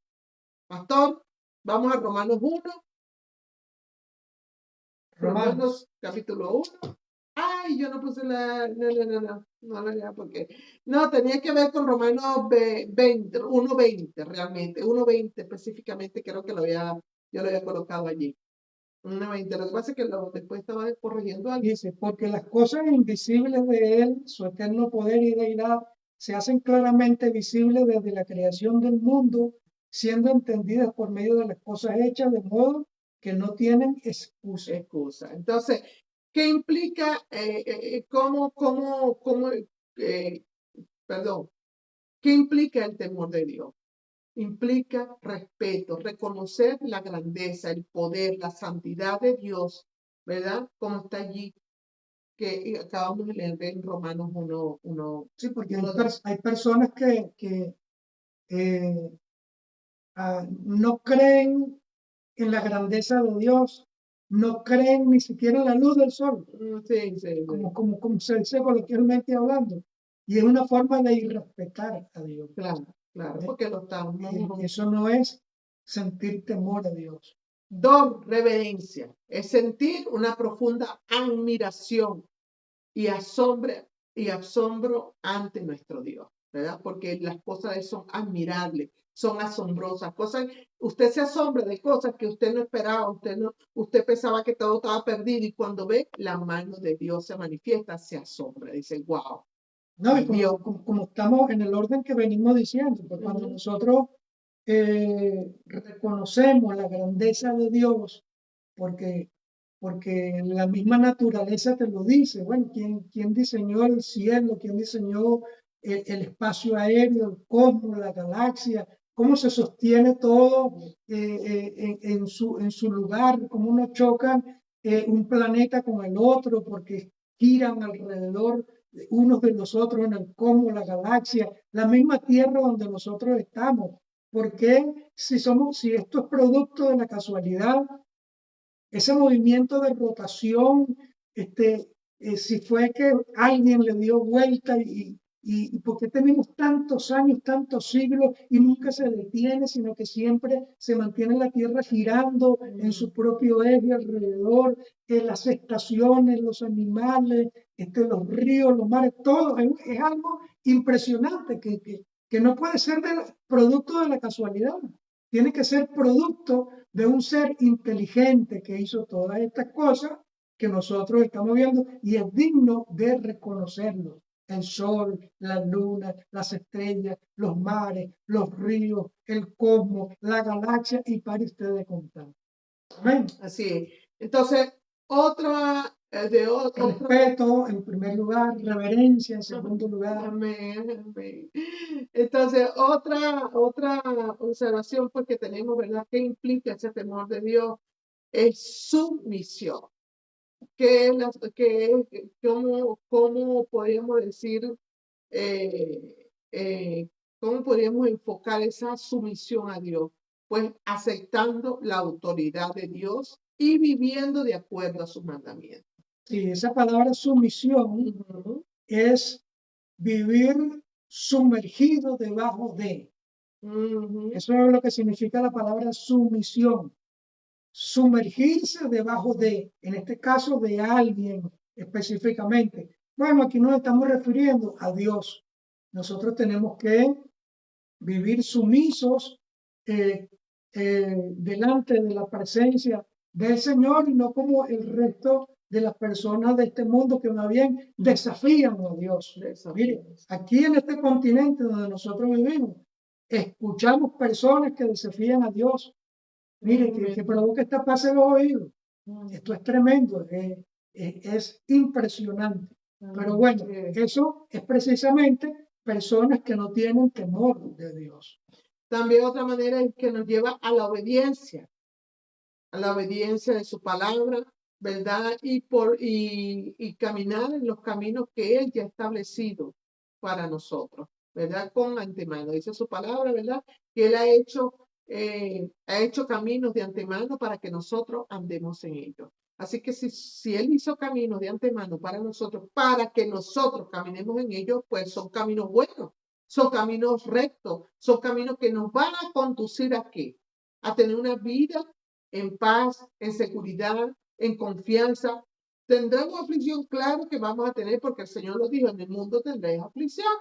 Pastor, vamos a Romanos 1, Romanos capítulo 1. Ay, yo no puse no lo lea porque no, tenía que ver con Romanos 20, 1:20 realmente, 1:20 específicamente, creo que yo lo había colocado allí. 1:20, lo que pasa es que después estaba corrigiendo algo. Dice, porque las cosas invisibles de Él, su eterno poder y deidad, se hacen claramente visibles desde la creación del mundo, siendo entendidas por medio de las cosas hechas, de modo que no tienen excusa. Entonces, ¿qué implica, perdón, qué implica el temor de Dios? Implica respeto, reconocer la grandeza, el poder, la santidad de Dios, ¿verdad? Como está allí, que acabamos de leer en Romanos 1. Sí, porque hay personas que no creen en la grandeza de Dios, no creen ni siquiera en la luz del sol, Sí. como se dice coloquialmente hablando, y es una forma de irrespetar a Dios. Claro, porque lo estamos. Eso no es sentir temor a Dios. 2, reverencia, es sentir una profunda admiración y asombro ante nuestro Dios, ¿verdad? Porque las cosas de él son admirables, son asombrosas, usted se asombra de cosas que usted no esperaba, usted pensaba que todo estaba perdido y cuando ve la mano de Dios se manifiesta, se asombra, dice, wow. No, y como estamos en el orden que venimos diciendo, pues cuando nosotros reconocemos la grandeza de Dios, porque la misma naturaleza te lo dice. Bueno, ¿quién diseñó el cielo? ¿Quién diseñó el espacio aéreo, el cosmos, la galaxia? ¿Cómo se sostiene todo en su lugar? ¿Cómo no chocan un planeta con el otro? Porque giran alrededor unos de los otros en el cosmos, la galaxia, la misma Tierra donde nosotros estamos. ¿Por qué si esto es producto de la casualidad? Ese movimiento de rotación, si fue que alguien le dio vuelta y por qué tenemos tantos años, tantos siglos y nunca se detiene, sino que siempre se mantiene la Tierra girando en su propio eje alrededor, las estaciones, los animales, los ríos, los mares, todo es algo impresionante que no puede ser producto de la casualidad. Tiene que ser producto de un ser inteligente que hizo todas estas cosas que nosotros estamos viendo y es digno de reconocerlo. El sol, la luna, las estrellas, los mares, los ríos, el cosmos, la galaxia y para usted de contar. Amén. Así es. Entonces, respeto en primer lugar, reverencia en segundo lugar. Amén. Entonces, otra observación pues, que tenemos, ¿verdad? ¿Qué implica ese temor de Dios? Es sumisión. ¿Cómo podríamos decir, cómo podríamos enfocar esa sumisión a Dios? Pues aceptando la autoridad de Dios y viviendo de acuerdo a sus mandamientos. Sí, esa palabra sumisión es vivir sumergido debajo de. Eso es lo que significa la palabra sumisión. Sumergirse debajo de, en este caso de alguien específicamente. Bueno, aquí nos estamos refiriendo a Dios. Nosotros tenemos que vivir sumisos delante de la presencia del Señor y no como el resto de las personas de este mundo que más bien desafían a Dios. Mire, aquí en este continente donde nosotros vivimos, escuchamos personas que desafían a Dios. Mire, que provoca esta paz en los oídos. Esto es tremendo, es impresionante. Pero bueno, eso es precisamente personas que no tienen temor de Dios. También otra manera es que nos lleva a la obediencia de su palabra, ¿verdad? Y caminar en los caminos que Él ya ha establecido para nosotros, ¿verdad? Con antemano. Dice su palabra, ¿verdad? Que Él ha hecho caminos de antemano para que nosotros andemos en ellos. Así que si Él hizo caminos de antemano para nosotros, para que nosotros caminemos en ellos, pues son caminos buenos, son caminos rectos, son caminos que nos van a conducir a qué? A tener una vida en paz, en seguridad, en confianza. Tendremos aflicción, claro que vamos a tener, porque el Señor lo dijo, en el mundo tendréis aflicción,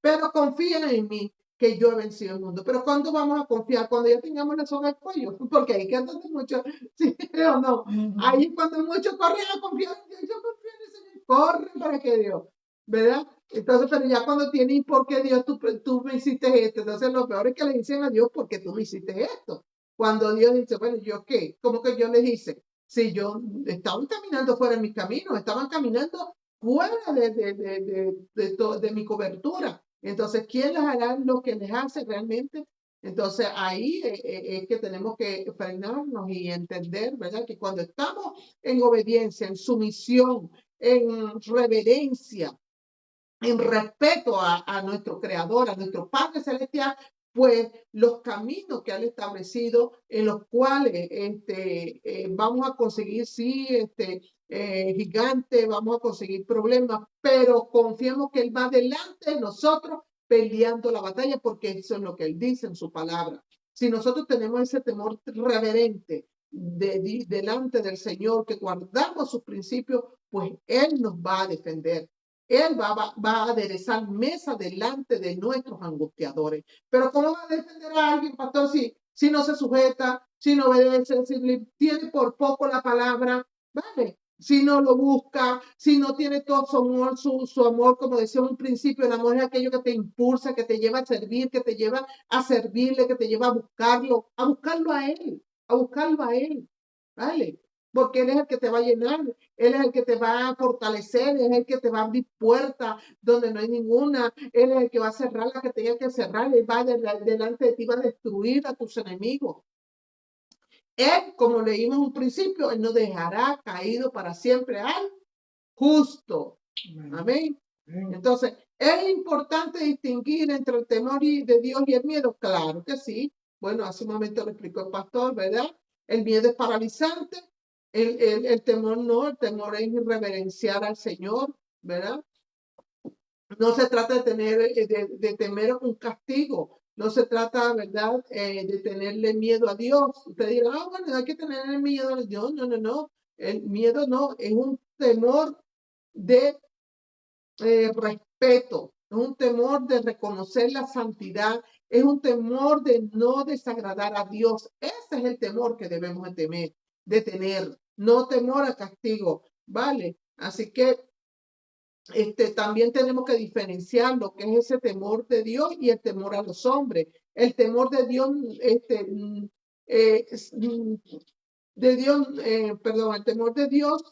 pero confíen en mí, que yo he vencido el mundo. Pero ¿cuándo vamos a confiar? Cuando ya tengamos la soga al cuello, porque ahí que andan mucho, ¿sí o no? Ahí es cuando muchos corren a confiar en Dios, yo confío en el Señor, corren para que Dios, ¿verdad? Entonces, pero ya cuando tienes, ¿por qué Dios tú me hiciste esto? Entonces, lo peor es que le dicen a Dios, ¿por qué tú me hiciste esto? Cuando Dios dice, bueno, ¿yo qué? ¿Cómo que yo les hice? Si yo estaban caminando fuera de mi camino, estaban caminando fuera de mi cobertura. Entonces, ¿quién les hará lo que les hace realmente? Entonces, ahí es que tenemos que frenarnos y entender, ¿verdad? Que cuando estamos en obediencia, en sumisión, en reverencia, en respeto a nuestro Creador, a nuestro Padre Celestial, pues los caminos que han establecido en los cuales vamos a conseguir, sí, gigante, vamos a conseguir problemas, pero confiemos que Él va delante de nosotros peleando la batalla, porque eso es lo que Él dice en su palabra. Si nosotros tenemos ese temor reverente delante del Señor, que guardamos sus principios, pues Él nos va a defender. Él va a aderezar mesa delante de nuestros angustiadores. Pero ¿cómo va a defender a alguien, pastor, si no se sujeta, si no obedece, si le tiene por poco la palabra? ¿Vale? Si no lo busca, si no tiene todo su amor, como decía un principio, el amor es aquello que te impulsa, que te lleva a servir, que te lleva a servirle, que te lleva a buscarlo a Él, a buscarlo a Él. ¿Vale? Porque Él es el que te va a llenar, Él es el que te va a fortalecer, Él es el que te va a abrir puertas donde no hay ninguna, Él es el que va a cerrar la que tenga que cerrar, Él va delante de ti, va a destruir a tus enemigos. Él, como leímos en un principio, Él no dejará caído para siempre al justo. Amén. Entonces, ¿es importante distinguir entre el temor de Dios y el miedo? Claro que sí. Bueno, hace un momento lo explicó el pastor, ¿verdad? El miedo es paralizante, el temor no, el temor es reverenciar al Señor, ¿verdad? No se trata de temer un castigo, no se trata, ¿verdad?, de tenerle miedo a Dios. Usted dirá, bueno, hay que tenerle miedo a Dios. No, no, no. El miedo no, es un temor de respeto, es un temor de reconocer la santidad, es un temor de no desagradar a Dios. Ese es el temor que debemos de tener, no temor a castigo, ¿vale? Así que también tenemos que diferenciar lo que es ese temor de Dios y el temor a los hombres. El temor de Dios, perdón, el temor de Dios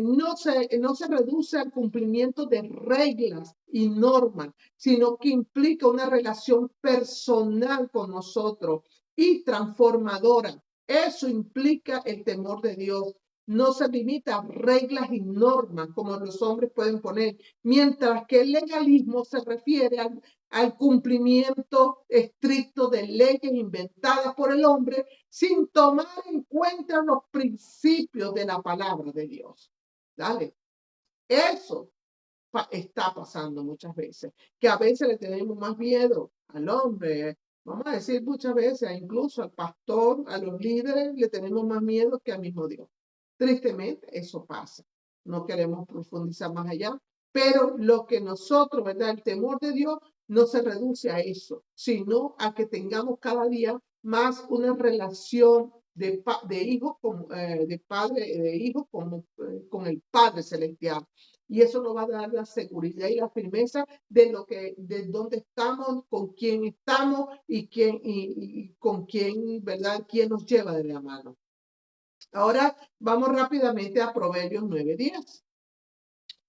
no se reduce al cumplimiento de reglas y normas, sino que implica una relación personal con nosotros y transformadora. Eso implica el temor de Dios. No se limita a reglas y normas como los hombres pueden poner, mientras que el legalismo se refiere al cumplimiento estricto de leyes inventadas por el hombre sin tomar en cuenta los principios de la palabra de Dios. Dale. Eso está pasando muchas veces, que a veces le tenemos más miedo al hombre, vamos a decir muchas veces, incluso al pastor, a los líderes, le tenemos más miedo que al mismo Dios. Tristemente, eso pasa. No queremos profundizar más allá, pero lo que nosotros, ¿verdad? El temor de Dios no se reduce a eso, sino a que tengamos cada día más una relación de hijos de padre de hijos con el Padre Celestial. Y eso nos va a dar la seguridad y la firmeza de dónde estamos, con quién estamos y con quién, ¿verdad? Quién nos lleva de la mano. Ahora vamos rápidamente a Proverbios 9:10.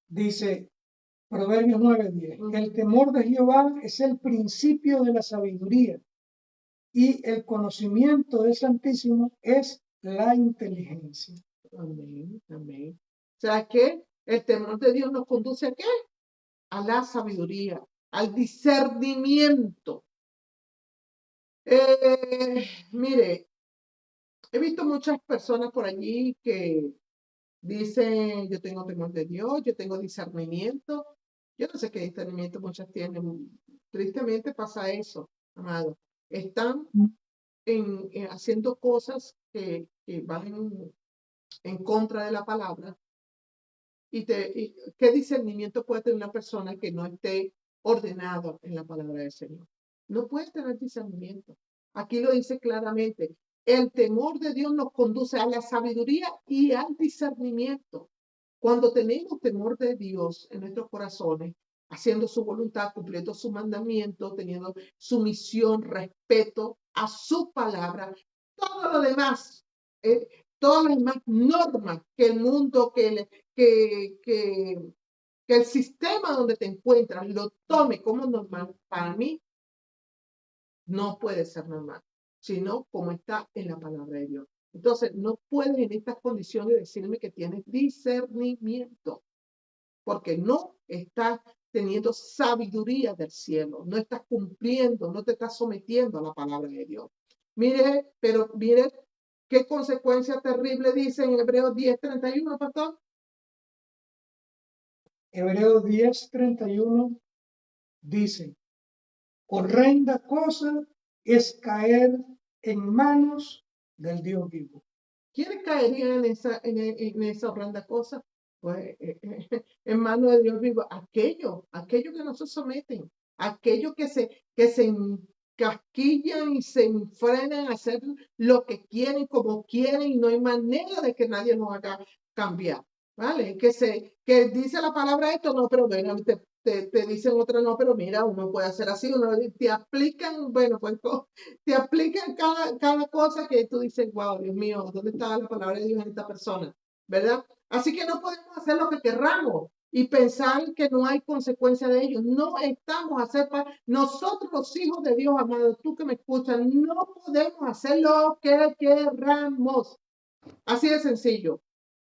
Dice, Proverbios 9:10. El temor de Jehová es el principio de la sabiduría y el conocimiento del Santísimo es la inteligencia. Amén, amén. O sea que el temor de Dios nos conduce ¿a qué? A la sabiduría, al discernimiento. Mire, he visto muchas personas por allí que dicen, yo tengo temor de Dios, yo tengo discernimiento. Yo no sé qué discernimiento muchas tienen. Tristemente pasa eso, amado. Están haciendo cosas que van en contra de la palabra. ¿Qué discernimiento puede tener una persona que no esté ordenado en la palabra del Señor? No puede tener discernimiento. Aquí lo dice claramente. El temor de Dios nos conduce a la sabiduría y al discernimiento. Cuando tenemos temor de Dios en nuestros corazones, haciendo su voluntad, cumpliendo su mandamiento, teniendo sumisión, respeto a su palabra, todo lo demás, eh, todas las demás normas que el mundo, que el sistema donde te encuentras lo tome como normal, para mí no puede ser normal, sino como está en la palabra de Dios. Entonces, no puedes en estas condiciones decirme que tienes discernimiento, porque no estás teniendo sabiduría del cielo, no estás cumpliendo, no te estás sometiendo a la palabra de Dios. Mire, pero mire qué consecuencia terrible dice en Hebreos 10:31, pastor. Hebreos 10:31 dice, horrenda cosa es caer en manos del Dios vivo. ¿Quiénes caerían en esa horrenda cosa? Pues en manos de Dios vivo, aquello que no se someten, aquellos que se encasquillan y se enfrenan a hacer lo que quieren, como quieren, y no hay manera de que nadie nos haga cambiar, ¿vale? Que dice la palabra esto, no, pero bueno, te dicen otra, no, pero mira, uno puede hacer así, uno te aplican, bueno, pues te aplican cada cosa que tú dices, wow, Dios mío, ¿dónde está la palabra de Dios en esta persona? ¿Verdad? Así que no podemos hacer lo que querramos y pensar que no hay consecuencia de ello. No estamos a hacer nosotros los hijos de Dios, amados, tú que me escuchas, no podemos hacer lo que querramos. Así de sencillo.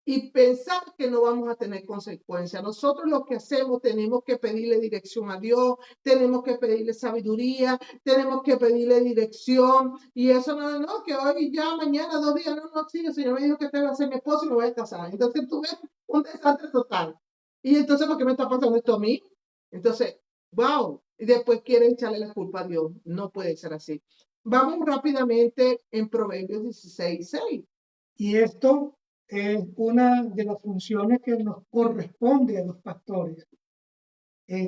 Y pensar que no vamos a tener consecuencias. Nosotros lo que hacemos tenemos que pedirle dirección a Dios, tenemos que pedirle sabiduría, tenemos que pedirle dirección. Y eso no, que hoy ya, mañana, 2 días, no, sí, el Señor me dijo que te va a ser mi esposo y me voy a casar. Entonces tú ves un desastre total. Y entonces, ¿por qué me está pasando esto a mí? Entonces, wow. Y después quieren echarle la culpa a Dios. No puede ser así. Vamos rápidamente en Proverbios 16:6. Y esto es una de las funciones que nos corresponde a los pastores,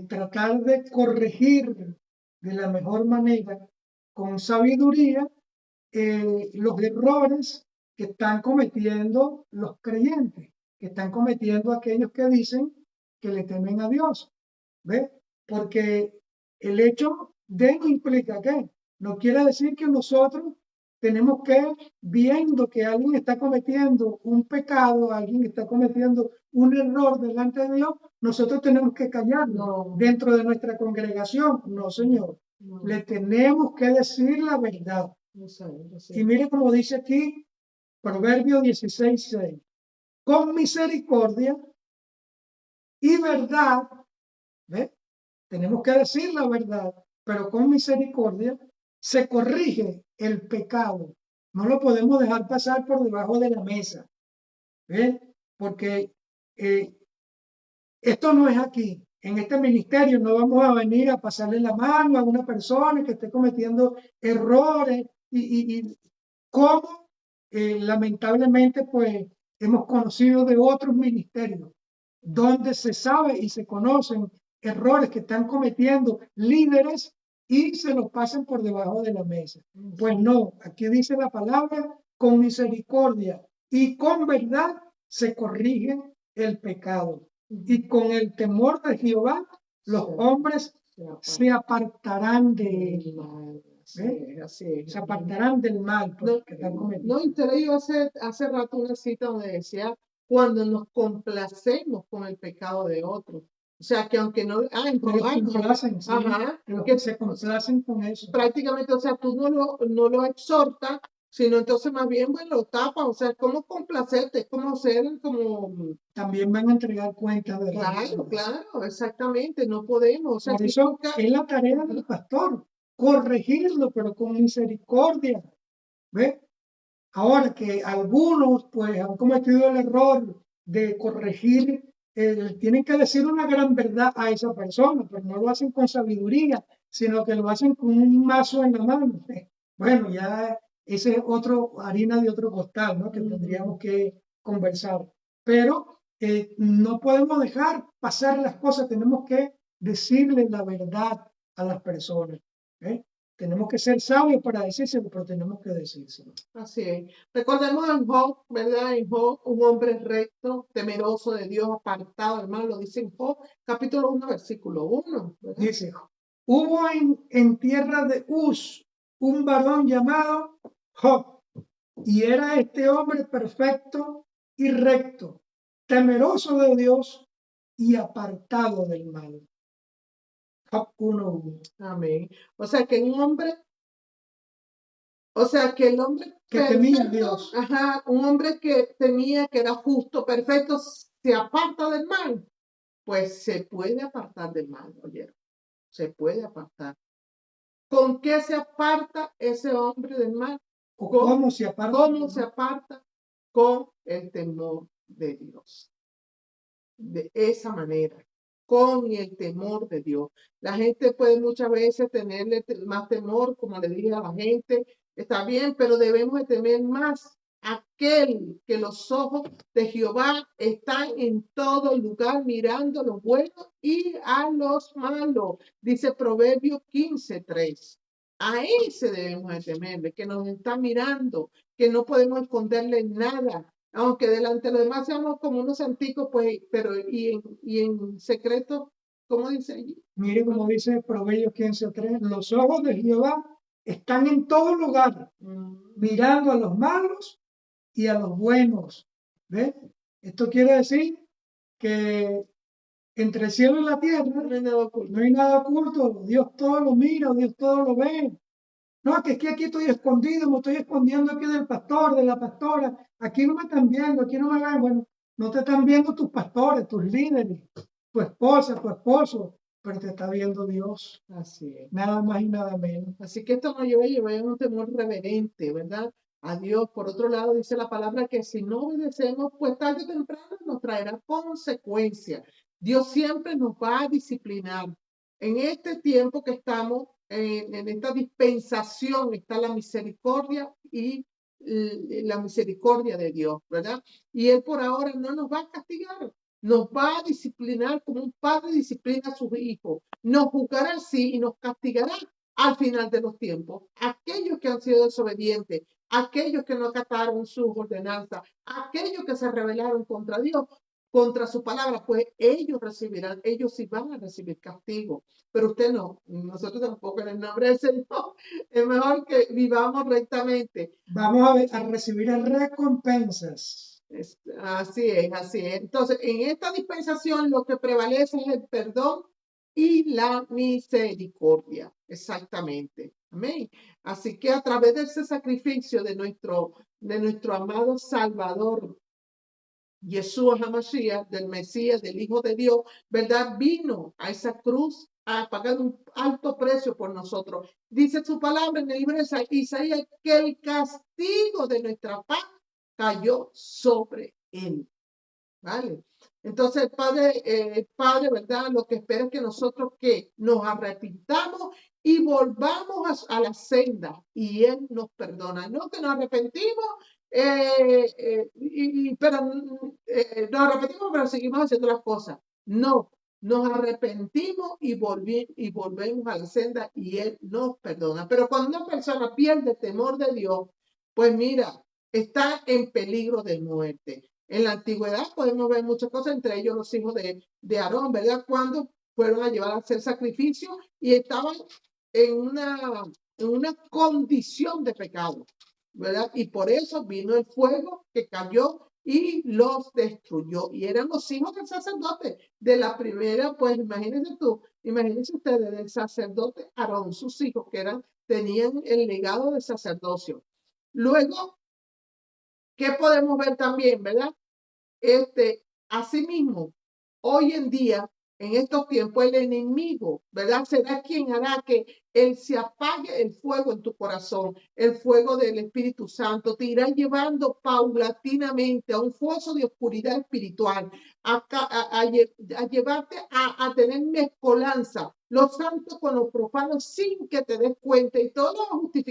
tratar de corregir de la mejor manera, con sabiduría, los errores que están cometiendo los creyentes, que están cometiendo aquellos que dicen que le temen a Dios. ¿Ves? Porque el hecho de no implica que no quiere decir que nosotros tenemos que, viendo que alguien está cometiendo un pecado, alguien está cometiendo un error delante de Dios, nosotros tenemos que callarnos dentro de nuestra congregación. No, Señor. No. Le tenemos que decir la verdad. No sé. Y mire como dice aquí, Proverbio 16:6. Con misericordia y verdad, ¿ves? Tenemos que decir la verdad, pero con misericordia se corrige el pecado. No lo podemos dejar pasar por debajo de la mesa, ¿ves? Porque esto no es aquí. En este ministerio no vamos a venir a pasarle la mano a una persona que esté cometiendo errores y como lamentablemente pues hemos conocido de otros ministerios donde se sabe y se conocen errores que están cometiendo líderes y se los pasan por debajo de la mesa. Pues no, aquí dice la palabra, con misericordia y con verdad se corrige el pecado. Y con el temor de Jehová, los hombres se apartarán de él. Se apartarán del mal que están cometiendo. No, enteré yo hace rato una cita donde decía, cuando nos complacemos con el pecado de otros. O sea, que aunque no, en Que les complacen, sí, ajá, que los que que se complacen con eso. prácticamente, o sea, tú no lo exhortas, sino entonces más bien, bueno, lo tapas, o sea, ¿cómo complacerte? Es como ser como, También van a entregar cuentas de las claro, mismas. claro, exactamente, no podemos, o sea, Por si eso nunca, es la tarea del pastor, corregirlo, pero con misericordia. ¿Ve? Ahora que algunos pues han cometido el error de corregir, tienen que decir una gran verdad a esa persona, pero no lo hacen con sabiduría, sino que lo hacen con un mazo en la mano. Bueno, ya ese es otro harina de otro costal, ¿no? Que tendríamos que conversar. Pero no podemos dejar pasar las cosas, tenemos que decirle la verdad a las personas. ¿Eh? Tenemos que ser sabios para decírselo, pero tenemos que decírselo. así es. Recordemos a Job, ¿verdad? En Job, un hombre recto, temeroso de Dios, apartado, hermano, lo dice en Job, capítulo 1, versículo 1, ¿verdad? Dice, hubo en tierra de Uz un varón llamado Job, y era este hombre perfecto y recto, temeroso de Dios y apartado del mal. Job 1:1. Amén. O sea que un hombre, o sea que el hombre Que temía a perfecto, Dios. ajá, un hombre que tenía, que era justo, perfecto, se aparta del mal, pues se puede apartar del mal, oye, se puede apartar. ¿Con qué se aparta ese hombre del mal? ¿O ¿Con cómo se aparta? cómo se aparta? Con el temor de Dios. De esa manera, con el temor de Dios. La gente puede muchas veces tenerle más temor, como le dije a la gente, está bien, pero debemos de temer más aquel que los ojos de Jehová están en todo lugar mirando lo bueno y a los malos. Dice Proverbio 15:3. A ese debemos de temerle, que nos está mirando, que no podemos esconderle nada, aunque delante de los demás seamos como unos santicos, pues, pero y en secreto, ¿cómo dice allí? Mire como dice Proverbios 15:3, los ojos de Jehová están en todo lugar, mirando a los malos y a los buenos. ¿Ves? Esto quiere decir que entre el cielo y la tierra No hay nada oculto. no hay nada oculto, Dios todo lo mira, Dios todo lo ve. No, que es que aquí estoy escondido, me estoy escondiendo aquí del pastor, de la pastora, aquí no me están viendo, aquí no me ven. Bueno, no te están viendo tus pastores, tus líderes, tu esposa, tu esposo, pero te está viendo Dios, Así es. nada más y nada menos. Así que esto nos lleva a llevar un temor reverente, ¿verdad? A Dios. Por otro lado, dice la palabra que si no obedecemos, pues tarde o temprano nos traerá consecuencias. Dios siempre nos va a disciplinar. En este tiempo que estamos, en esta dispensación, está la misericordia y la misericordia de Dios, ¿verdad? Y Él por ahora no nos va a castigar, nos va a disciplinar como un padre disciplina a sus hijos, nos juzgará así y nos castigará al final de los tiempos. Aquellos que han sido desobedientes, aquellos que no acataron sus ordenanzas, aquellos que se rebelaron contra Dios, contra su palabra, pues ellos recibirán, ellos sí van a recibir castigo, pero usted no, nosotros tampoco en el nombre del Señor, es mejor que vivamos rectamente. Vamos a recibir recompensas. Así es, así es. Entonces, en esta dispensación lo que prevalece es el perdón y la misericordia. Exactamente. Amén. Así que a través de ese sacrificio de nuestro amado Salvador, Yeshua HaMashiach, del Mesías, del Hijo de Dios, ¿verdad? Vino a esa cruz a pagar un alto precio por nosotros. Dice su palabra en el libro de Isaías que el castigo de nuestra paz cayó sobre él. ¿Vale? Entonces el Padre, ¿verdad? Lo que espera es que nosotros que nos arrepintamos y volvamos a la senda y Él nos perdona. No que nos arrepentimos, pero nos arrepentimos, pero seguimos haciendo las cosas. No, nos arrepentimos y volvemos a la senda y Él nos perdona. Pero cuando una persona pierde el temor de Dios, pues mira, está en peligro de muerte. En la antigüedad podemos ver muchas cosas, entre ellos los hijos de Aarón, ¿verdad? Cuando fueron a llevar a hacer sacrificio y estaban en una condición de pecado, ¿verdad? Y por eso vino el fuego que cayó y los destruyó. Y eran los hijos del sacerdote. De la primera, pues imagínense ustedes, del sacerdote Aarón, sus hijos que tenían el legado del sacerdocio. Luego, ¿qué podemos ver también, verdad? Asimismo, hoy en día, en estos tiempos, el enemigo, ¿verdad? Será quien hará que él se apague el fuego en tu corazón, el fuego del Espíritu Santo, te irá llevando paulatinamente a un foso de oscuridad espiritual, a llevarte a tener mezcolanza, los santos con los profanos sin que te des cuenta y todo justificado